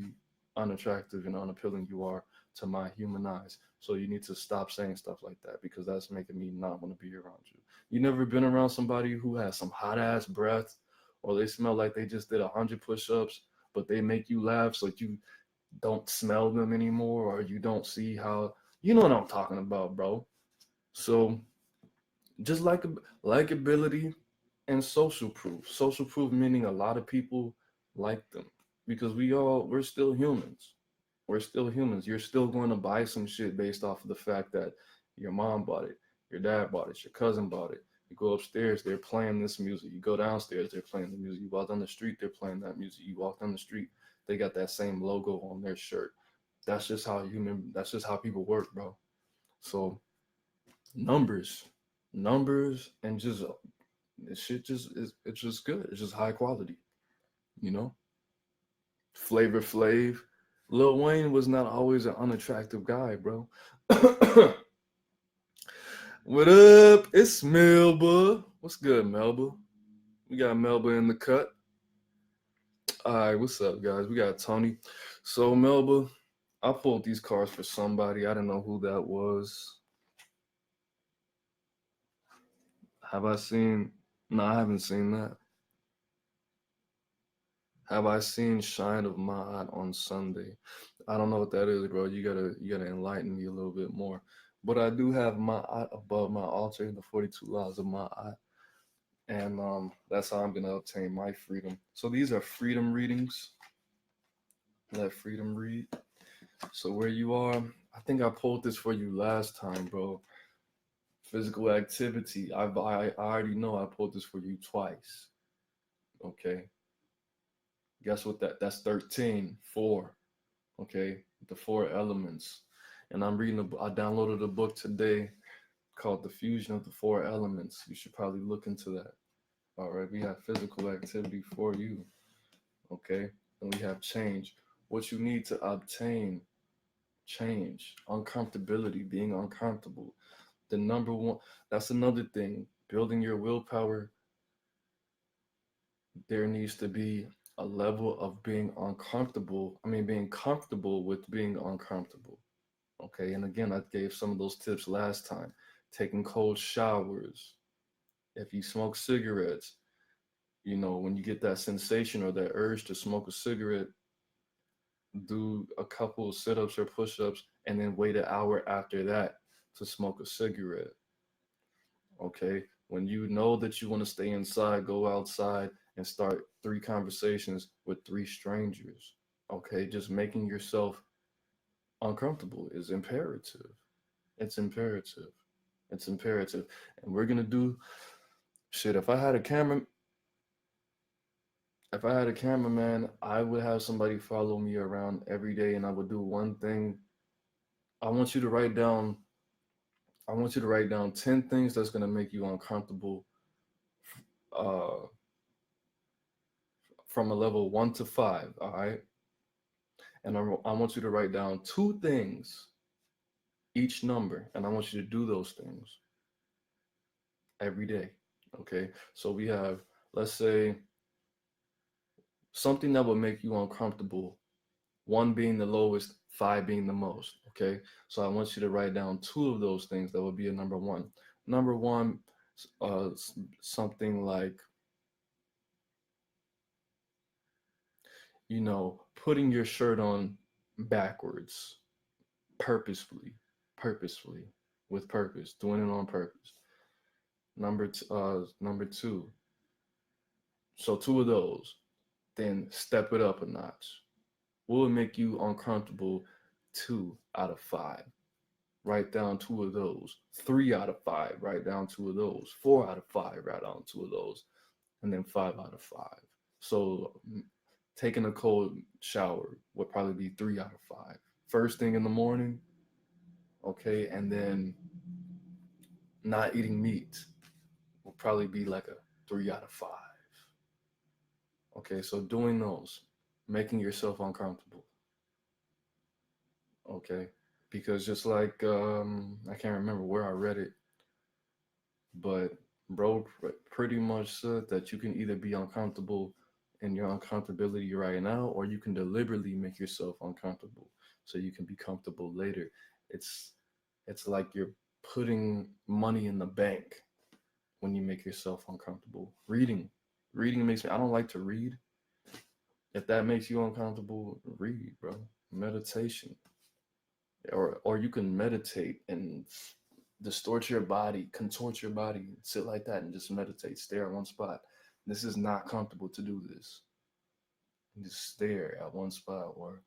S1: unattractive and unappealing you are to my human eyes. So you need to stop saying stuff like that because that's making me not want to be around you. You never been around somebody who has some hot ass breath or they smell like they just did 100 push-ups, but they make you laugh so you don't smell them anymore or you don't see how, you know what I'm talking about, bro. So just like likability and social proof. Social proof meaning a lot of people like them because we're still humans. We're still humans. You're still going to buy some shit based off of the fact that your mom bought it, your dad bought it, your cousin bought it. You go upstairs, they're playing this music. You go downstairs, they're playing the music. You walk down the street, they're playing that music. You walk down the street, they got that same logo on their shirt. That's just how people work, bro. So numbers, numbers, and just This shit it's just good. It's just high quality, you know? Flavor Flav. Lil Wayne was not always an unattractive guy, bro. What up? It's Melba. What's good, Melba? We got Melba in the cut. All right, what's up, guys? We got Tony. So, Melba, I pulled these cards for somebody. I don't know who that was. Have I seen? No, I haven't seen that. Have I seen Shine of Ma'at on Sunday? I don't know what that is, bro. You gotta enlighten me a little bit more. But I do have Ma'at above my altar, the 42 laws of Ma'at. And that's how I'm gonna obtain my freedom. So these are freedom readings. Let freedom read. So where you are, I think I pulled this for you last time, bro. Physical activity. I already know I pulled this for you twice. Okay. Guess what that's 13, 4. Okay. The 4 elements. And I'm reading I downloaded a book today called The Fusion of the 4 Elements. You should probably look into that. All right. We have physical activity for you. Okay. And we have change. What you need to obtain change, uncomfortability, being uncomfortable. The number one, that's another thing. Building your willpower, there needs to be a level of being uncomfortable. Being comfortable with being uncomfortable. Okay. And again, I gave some of those tips last time. Taking cold showers. If you smoke cigarettes, when you get that sensation or that urge to smoke a cigarette, do a couple of sit-ups or push-ups and then wait an hour after that to smoke a cigarette. Okay, when you know that you want to stay inside, go outside and start 3 conversations with 3 strangers. Okay, just making yourself uncomfortable is imperative. It's imperative. It's imperative. And we're gonna do shit. If I had a cameraman, I would have somebody follow me around every day, and I would do one thing. I want you to write down 10 things that's going to make you uncomfortable uh, from a level 1 to 5, all right? And I want you to write down 2 things, each number, and I want you to do those things every day, okay? So we have, let's say, something that will make you uncomfortable, 1 being the lowest, 5 being the most, okay? So I want you to write down 2 of those things that would be a number 1. Number 1, something like, putting your shirt on backwards, purposefully, with purpose, doing it on purpose. Number 2. So 2 of those, then step it up a notch. What would make you uncomfortable? 2 out of 5. Write down 2 of those. 3 out of 5. Write down 2 of those. 4 out of 5. Write down 2 of those. And then 5 out of 5. So taking a cold shower would probably be 3 out of 5. First thing in the morning, okay, and then not eating meat will probably be like a 3 out of 5. Okay, so doing those, making yourself uncomfortable. Okay, because just like I can't remember where I read it, but bro pretty much said that you can either be uncomfortable in your uncomfortability right now, or you can deliberately make yourself uncomfortable so you can be comfortable later. It's like you're putting money in the bank when you make yourself uncomfortable. Reading makes me, I don't like to read. If that makes you uncomfortable, read, bro. Meditation. Or you can meditate and distort your body, contort your body, sit like that and just meditate, stare at one spot. This is not comfortable to do this. Just stare at one spot or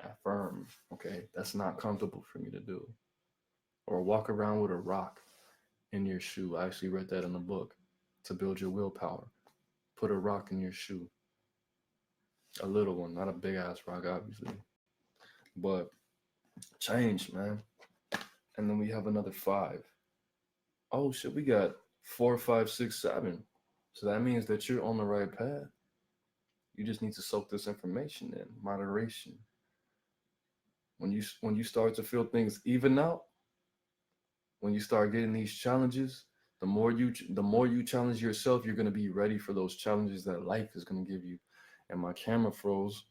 S1: affirm. Okay, that's not comfortable for me to do. Or walk around with a rock in your shoe. I actually read that in a book. To build your willpower, put a rock in your shoe. A little one, not a big ass rock, obviously. But change, man. And then we have another 5. Oh shit, we got 4, 5, 6, 7. So that means that you're on the right path. You just need to soak this information in moderation. When you start to feel things even out, when you start getting these challenges, the more you challenge yourself, you're going to be ready for those challenges that life is going to give you. And my camera froze,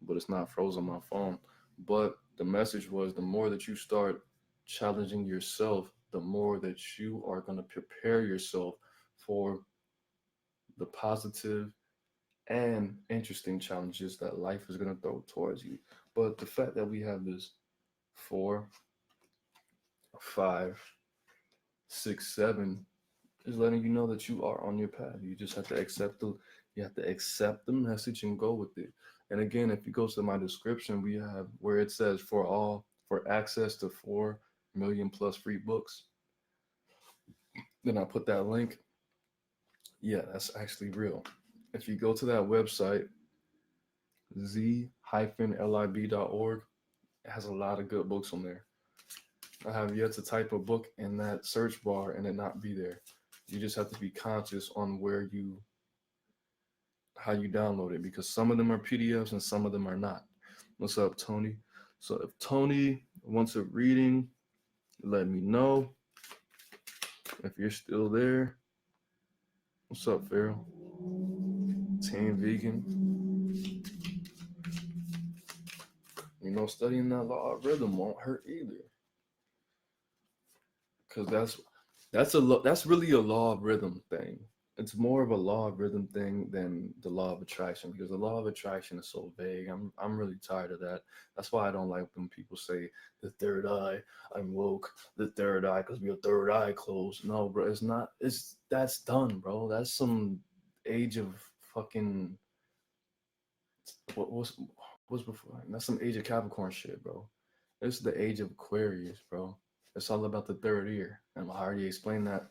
S1: but it's not froze on my phone. But the message was, the more that you start challenging yourself, the more that you are going to prepare yourself for the positive and interesting challenges that life is going to throw towards you. But the fact that we have this 4, 5, 6, 7 is letting you know that you are on your path. You just have to accept the message and go with it. And again, if you go to my description, we have where it says for access to 4 million plus free books. Then I put that link. Yeah, that's actually real. If you go to that website, z-lib.org, it has a lot of good books on there. I have yet to type a book in that search bar and it not be there. You just have to be conscious on how you download it, because some of them are PDFs and some of them are not. What's up, Tony? So if Tony wants a reading, let me know. If you're still there, what's up, Farrell? Team Vegan. Studying that law of rhythm won't hurt either, because that's really a law of rhythm thing. It's more of a law of rhythm thing than the law of attraction, because the law of attraction is so vague. I'm really tired of that. That's why I don't like when people say the third eye, I'm woke, the third eye because your third eye closed. No, bro, it's not. That's done, bro. That's some age of fucking what's before. That's some age of Capricorn shit, bro. This is the age of Aquarius, bro. It's all about the third ear, and I already explained that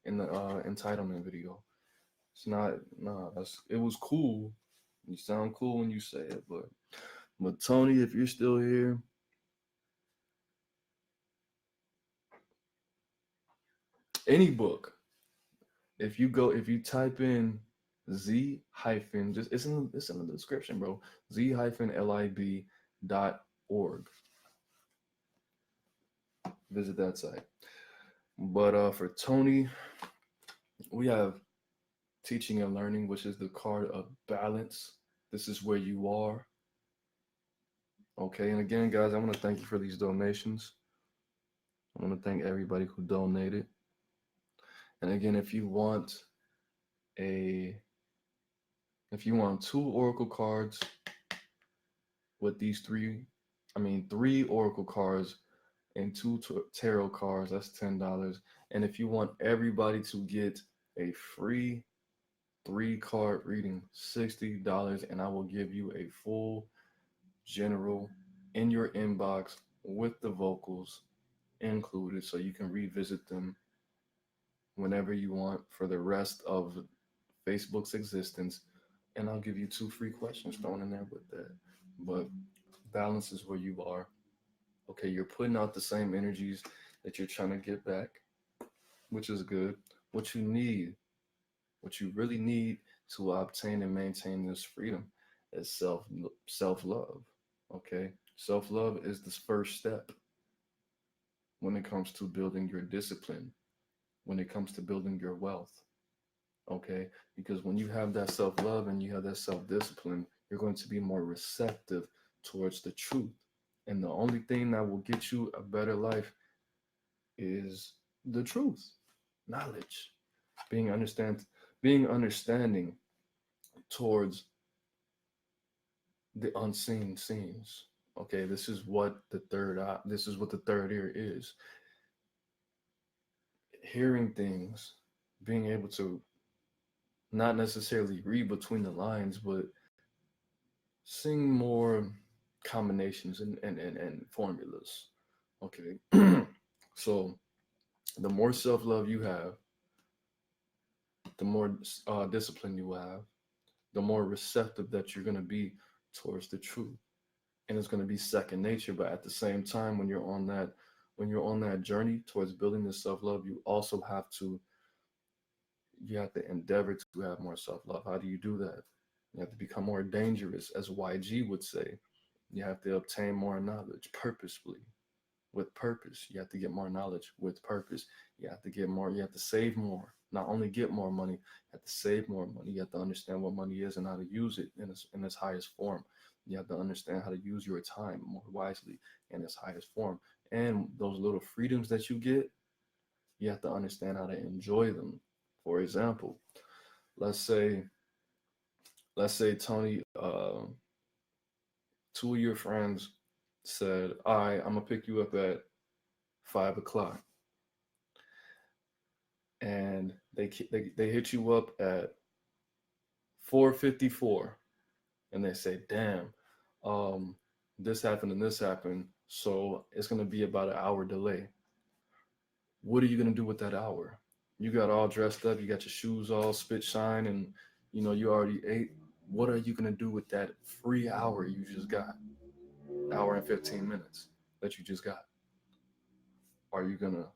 S1: in the entitlement video. It's not, nah, it was cool. You sound cool when you say it, but Tony, if you're still here, any book, if you type in z hyphen, just it's in the description, bro. z-lib.org. Visit that site. But for Tony, we have teaching and learning, which is the card of balance. This is where you are. Okay, and again, guys, I want to thank you for these donations. I want to thank everybody who donated. And again, if you want 2 oracle cards with these 3 oracle cards and 2 tarot cards, that's $10. And if you want everybody to get a free 3-card reading, $60, and I will give you a full general in your inbox with the vocals included, so you can revisit them whenever you want for the rest of Facebook's existence. And I'll give you 2 free questions thrown in there with that. But balance is where you are. Okay, you're putting out the same energies that you're trying to get back, which is good. What you really need to obtain and maintain this freedom is self-love. Okay, self-love is the first step when it comes to building your discipline, when it comes to building your wealth. Okay, because when you have that self-love and you have that self-discipline, you're going to be more receptive towards the truth. And the only thing that will get you a better life is the truth, knowledge, being understanding towards the unseen scenes. Okay, this is what the third ear is. Hearing things, being able to not necessarily read between the lines, but seeing more combinations and formulas. Okay. So the more self-love you have, the more discipline you have, the more receptive that you're going to be towards the truth. And it's going to be second nature. But at the same time, when you're on that when you're on that journey towards building this self-love, you have to endeavor to have more self-love. How do you do that? You have to become more dangerous, as YG would say. You have to obtain more knowledge purposefully, with purpose. You have to get more knowledge with purpose. You have to get more, you have to save more. Not only get more money, you have to save more money. You have to understand what money is and how to use it in its highest form. You have to understand how to use your time more wisely in its highest form. And those little freedoms that you get, you have to understand how to enjoy them. For example, let's say, Tony, two of your friends said, "All right, I'm gonna pick you up at 5 o'clock," and they hit you up at 4:54, and they say, "Damn, um, this happened and this happened, so it's gonna be about an hour delay." What are you gonna do with that hour? You got all dressed up, you got your shoes all spit shine, and you already ate. What are you gonna do with that free hour you just got? Hour and 15 minutes that you just got. Are you gonna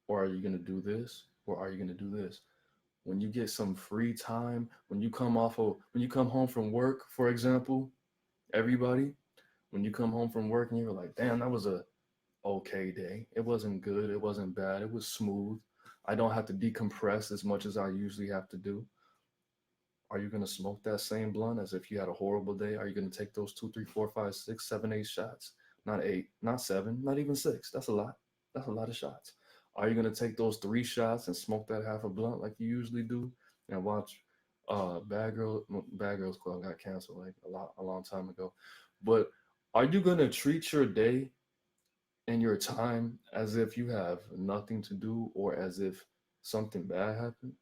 S1: or are you gonna do this? Or are you gonna do this? When you get some free time, when you come home from work, for example, everybody, when you come home from work and you're like, damn, that was a okay day. It wasn't good, it wasn't bad, it was smooth. I don't have to decompress as much as I usually have to do. Are you gonna smoke that same blunt as if you had a horrible day? Are you gonna take those 2, 3, 4, 5, 6, 7, 8 shots? Not 8, not 7, not even 6. That's a lot. That's a lot of shots. Are you gonna take those 3 shots and smoke that half a blunt like you usually do, and watch Bad Girls Club got canceled like a long time ago? But are you gonna treat your day and your time as if you have nothing to do, or as if something bad happened?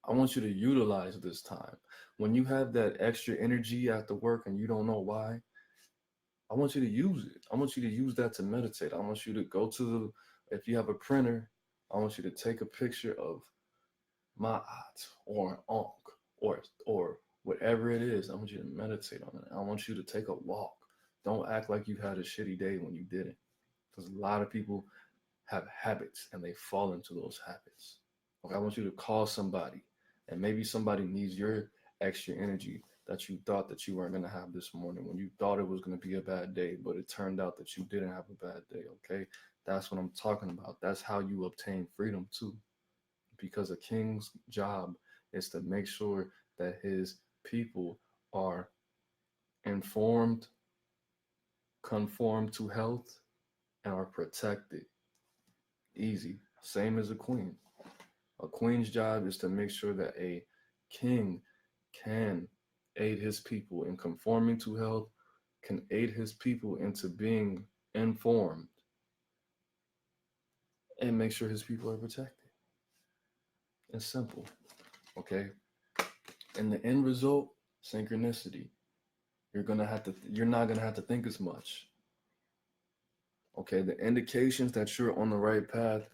S1: I want you to utilize this time. When you have that extra energy after work and you don't know why, I want you to use it. I want you to use that to meditate. I want you to go to if you have a printer, I want you to take a picture of my aunt or an uncle or whatever it is. I want you to meditate on it. I want you to take a walk. Don't act like you had a shitty day when you didn't. Because a lot of people have habits and they fall into those habits. Okay, I want you to call somebody, and maybe somebody needs your extra energy that you thought that you weren't going to have this morning, when you thought it was going to be a bad day, but it turned out that you didn't have a bad day. Okay, that's what I'm talking about. That's how you obtain freedom too, because a king's job is to make sure that his people are informed, conform to health, and are protected. Easy. Same as a queen. A queen's job is to make sure that a king can aid his people in conforming to health, can aid his people into being informed, and make sure his people are protected. It's simple, okay? And the end result, synchronicity. You're not gonna have to think as much. Okay, the indications that you're on the right path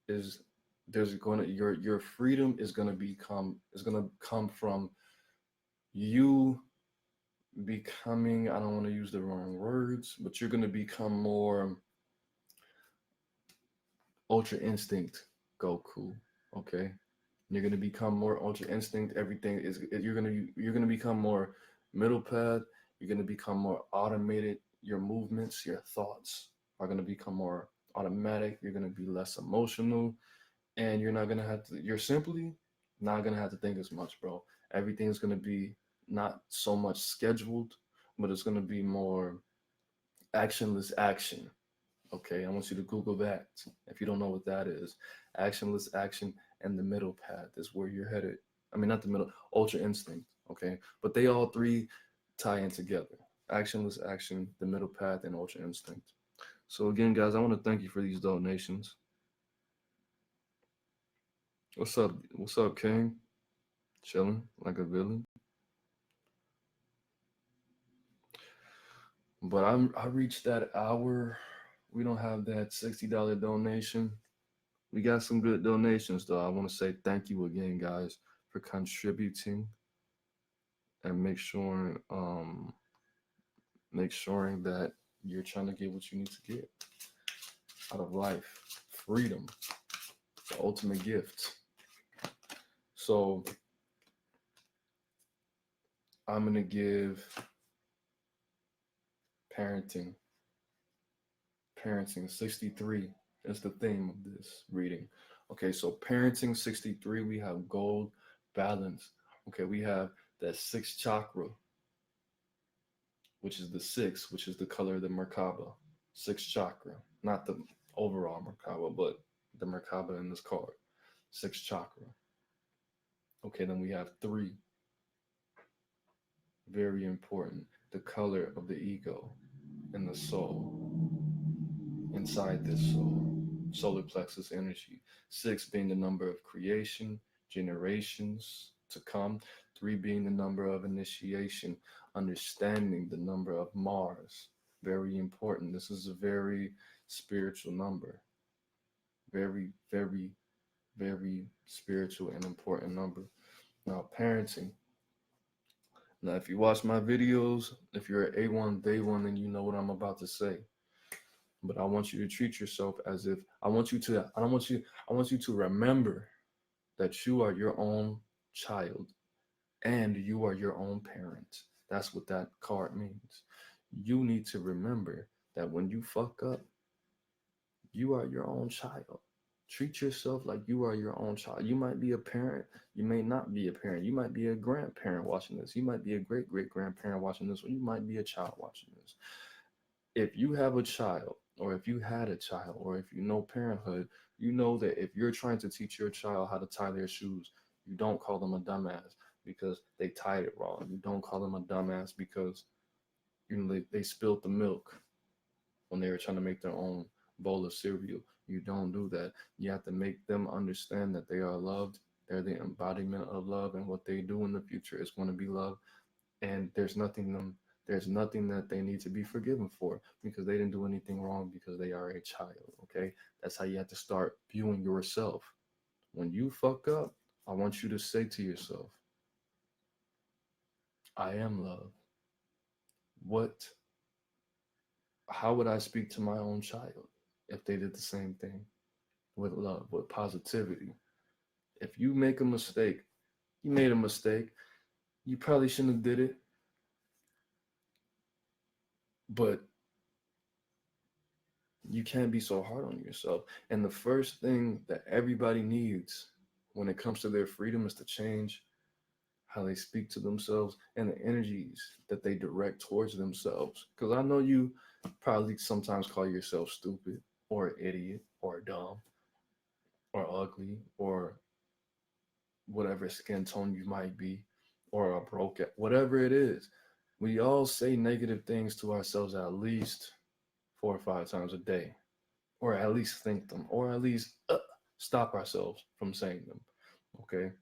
S1: is your freedom is gonna come from you becoming, I don't want to use the wrong words, but you're gonna become more ultra instinct Goku. Okay, you're gonna become more ultra instinct. Everything is you're gonna become more middle path. You're gonna become more automated. Your movements, your thoughts are gonna become more automatic. You're gonna be less emotional, and you're simply not gonna have to think as much, bro. Everything's gonna be not so much scheduled, but it's gonna be more actionless action. Okay, I want you to Google that if you don't know what that is. Actionless action and the middle path is where you're headed. I mean, not the middle, ultra instinct. Okay, but they all three tie in together. Actionless action, the middle path, and ultra instinct. So again, guys, I want to thank you for these donations. What's up? What's up, King? Chilling like a villain. But I reached that hour. We don't have that $60 donation. We got some good donations though. I want to say thank you again, guys, for contributing and make sure that You're trying to get what you need to get out of life. Freedom, the ultimate gift. So I'm going to give parenting. Parenting 63 is the theme of this reading. Okay, so parenting 63, we have gold balance. Okay, we have that sixth chakra, which is the sixth, which is the color of the Merkaba. Sixth chakra, not the overall Merkaba, but the Merkaba in this card. Sixth chakra. Okay, then we have three. Very important. The color of the ego and the soul. Inside this soul, solar plexus energy. 6 being the number of creation, generations to come. 3 being the number of initiation, understanding the number of Mars. Very important. This is a very spiritual number. Very, very, very spiritual and important number. Now, parenting. Now, if you watch my videos, if you're at A1 day one, then you know what I'm about to say. But I want you to treat yourself as if I want you to remember that you are your own child and you are your own parent. That's what that card means. You need to remember that when you fuck up, you are your own child. Treat yourself like you are your own child. You might be a parent, you may not be a parent. You might be a grandparent watching this. You might be a great-great-grandparent watching this, or you might be a child watching this. If you have a child, or if you had a child, or if you know parenthood, you know that if you're trying to teach your child how to tie their shoes, you don't call them a dumbass because they tied it wrong. You don't call them a dumbass because they spilled the milk when they were trying to make their own bowl of cereal. You don't do that. You have to make them understand that they are loved. They're the embodiment of love, and what they do in the future is going to be love. And there's nothing that they need to be forgiven for because they didn't do anything wrong because they are a child. Okay, that's how you have to start viewing yourself. When you fuck up, I want you to say to yourself, I am love. How would I speak to my own child if they did the same thing with love, with positivity? If you make a mistake, you made a mistake, you probably shouldn't have did it, but you can't be so hard on yourself. And the first thing that everybody needs when it comes to their freedom is to change how they speak to themselves and the energies that they direct towards themselves. Because I know you probably sometimes call yourself stupid or idiot or dumb or ugly or whatever skin tone you might be, or a broke, whatever it is. We all say negative things to ourselves at least 4 or 5 times a day, or at least think them, or at least stop ourselves from saying them. Okay.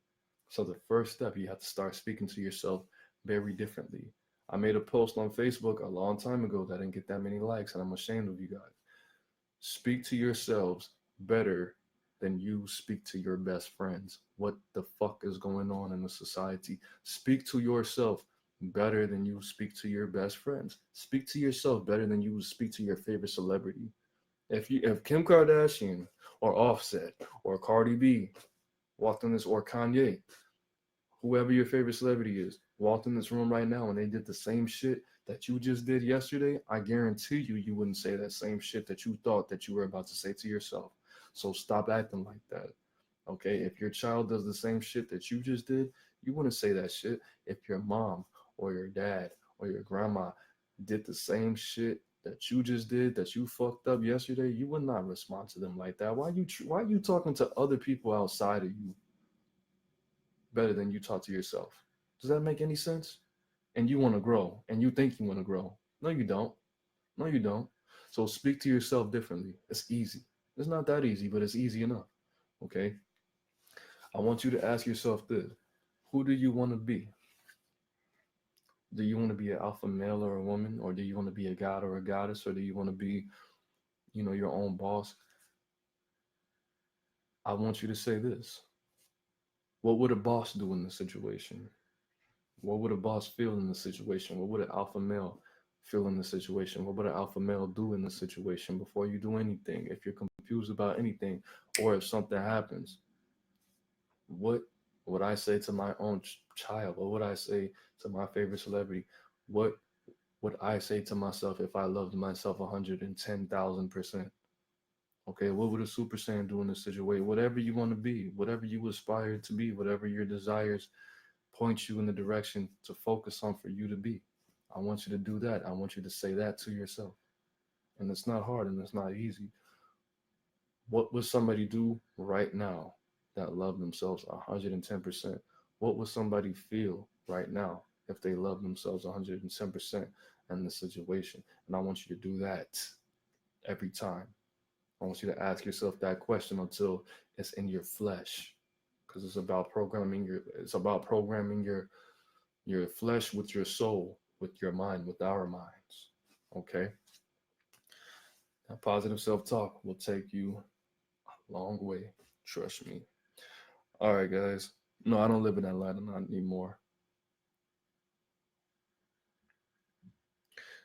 S1: So the first step, you have to start speaking to yourself very differently. I made a post on Facebook a long time ago that didn't get that many likes, and I'm ashamed of you guys. Speak to yourselves better than you speak to your best friends. What the fuck is going on in the society? Speak to yourself better than you speak to your best friends. Speak to yourself better than you speak to your favorite celebrity. If Kim Kardashian or Offset or Cardi B walked in this, or Kanye, whoever your favorite celebrity is, walked in this room right now and they did the same shit that you just did yesterday, I guarantee you wouldn't say that same shit that you thought that you were about to say to yourself. So stop acting like that. Okay, if your child does the same shit that you just did, you wouldn't say that shit. If your mom or your dad or your grandma did the same shit that you just did, that you fucked up yesterday, you would not respond to them like that. Why are you talking to other people outside of you better than you talk to yourself? Does that make any sense? And you want to grow, and you think you want to grow. No, you don't. No, you don't. So speak to yourself differently. It's easy. It's not that easy, but it's easy enough. Okay? I want you to ask yourself this. Who do you want to be? Do you want to be an alpha male or a woman? Or do you want to be a god or a goddess? Or do you want to be, your own boss? I want you to say this. What would a boss do in this situation? What would a boss feel in this situation? What would an alpha male feel in the situation? What would an alpha male do in the situation before you do anything? If you're confused about anything, or if something happens, what would I say to my own child? What would I say to my favorite celebrity? What would I say to myself if I loved myself 110,000%? Okay, what would a Super Saiyan do in this situation? Whatever you want to be, whatever you aspire to be, whatever your desires point you in the direction to focus on for you to be. I want you to do that. I want you to say that to yourself. And it's not hard and it's not easy. What would somebody do right now that love themselves 110%? What would somebody feel right now if they love themselves 110% in the situation? And I want you to do that every time. I want you to ask yourself that question until it's in your flesh, because it's about programming your flesh with your soul, with your mind, with our minds. Okay? That positive self-talk will take you a long way. Trust me. All right, guys. No, I don't live in Atlanta not anymore.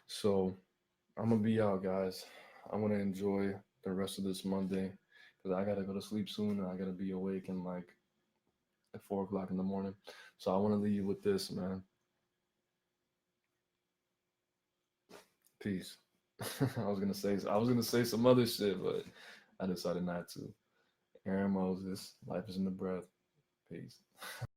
S1: So I'm gonna be out, guys. I'm gonna enjoy the rest of this Monday because I gotta go to sleep soon and I gotta be awake in like at 4 o'clock in the morning. So I want to leave you with this, man. Peace. I was gonna say some other shit, but I decided not to. AaroniMoses, life is in the breath. Peace.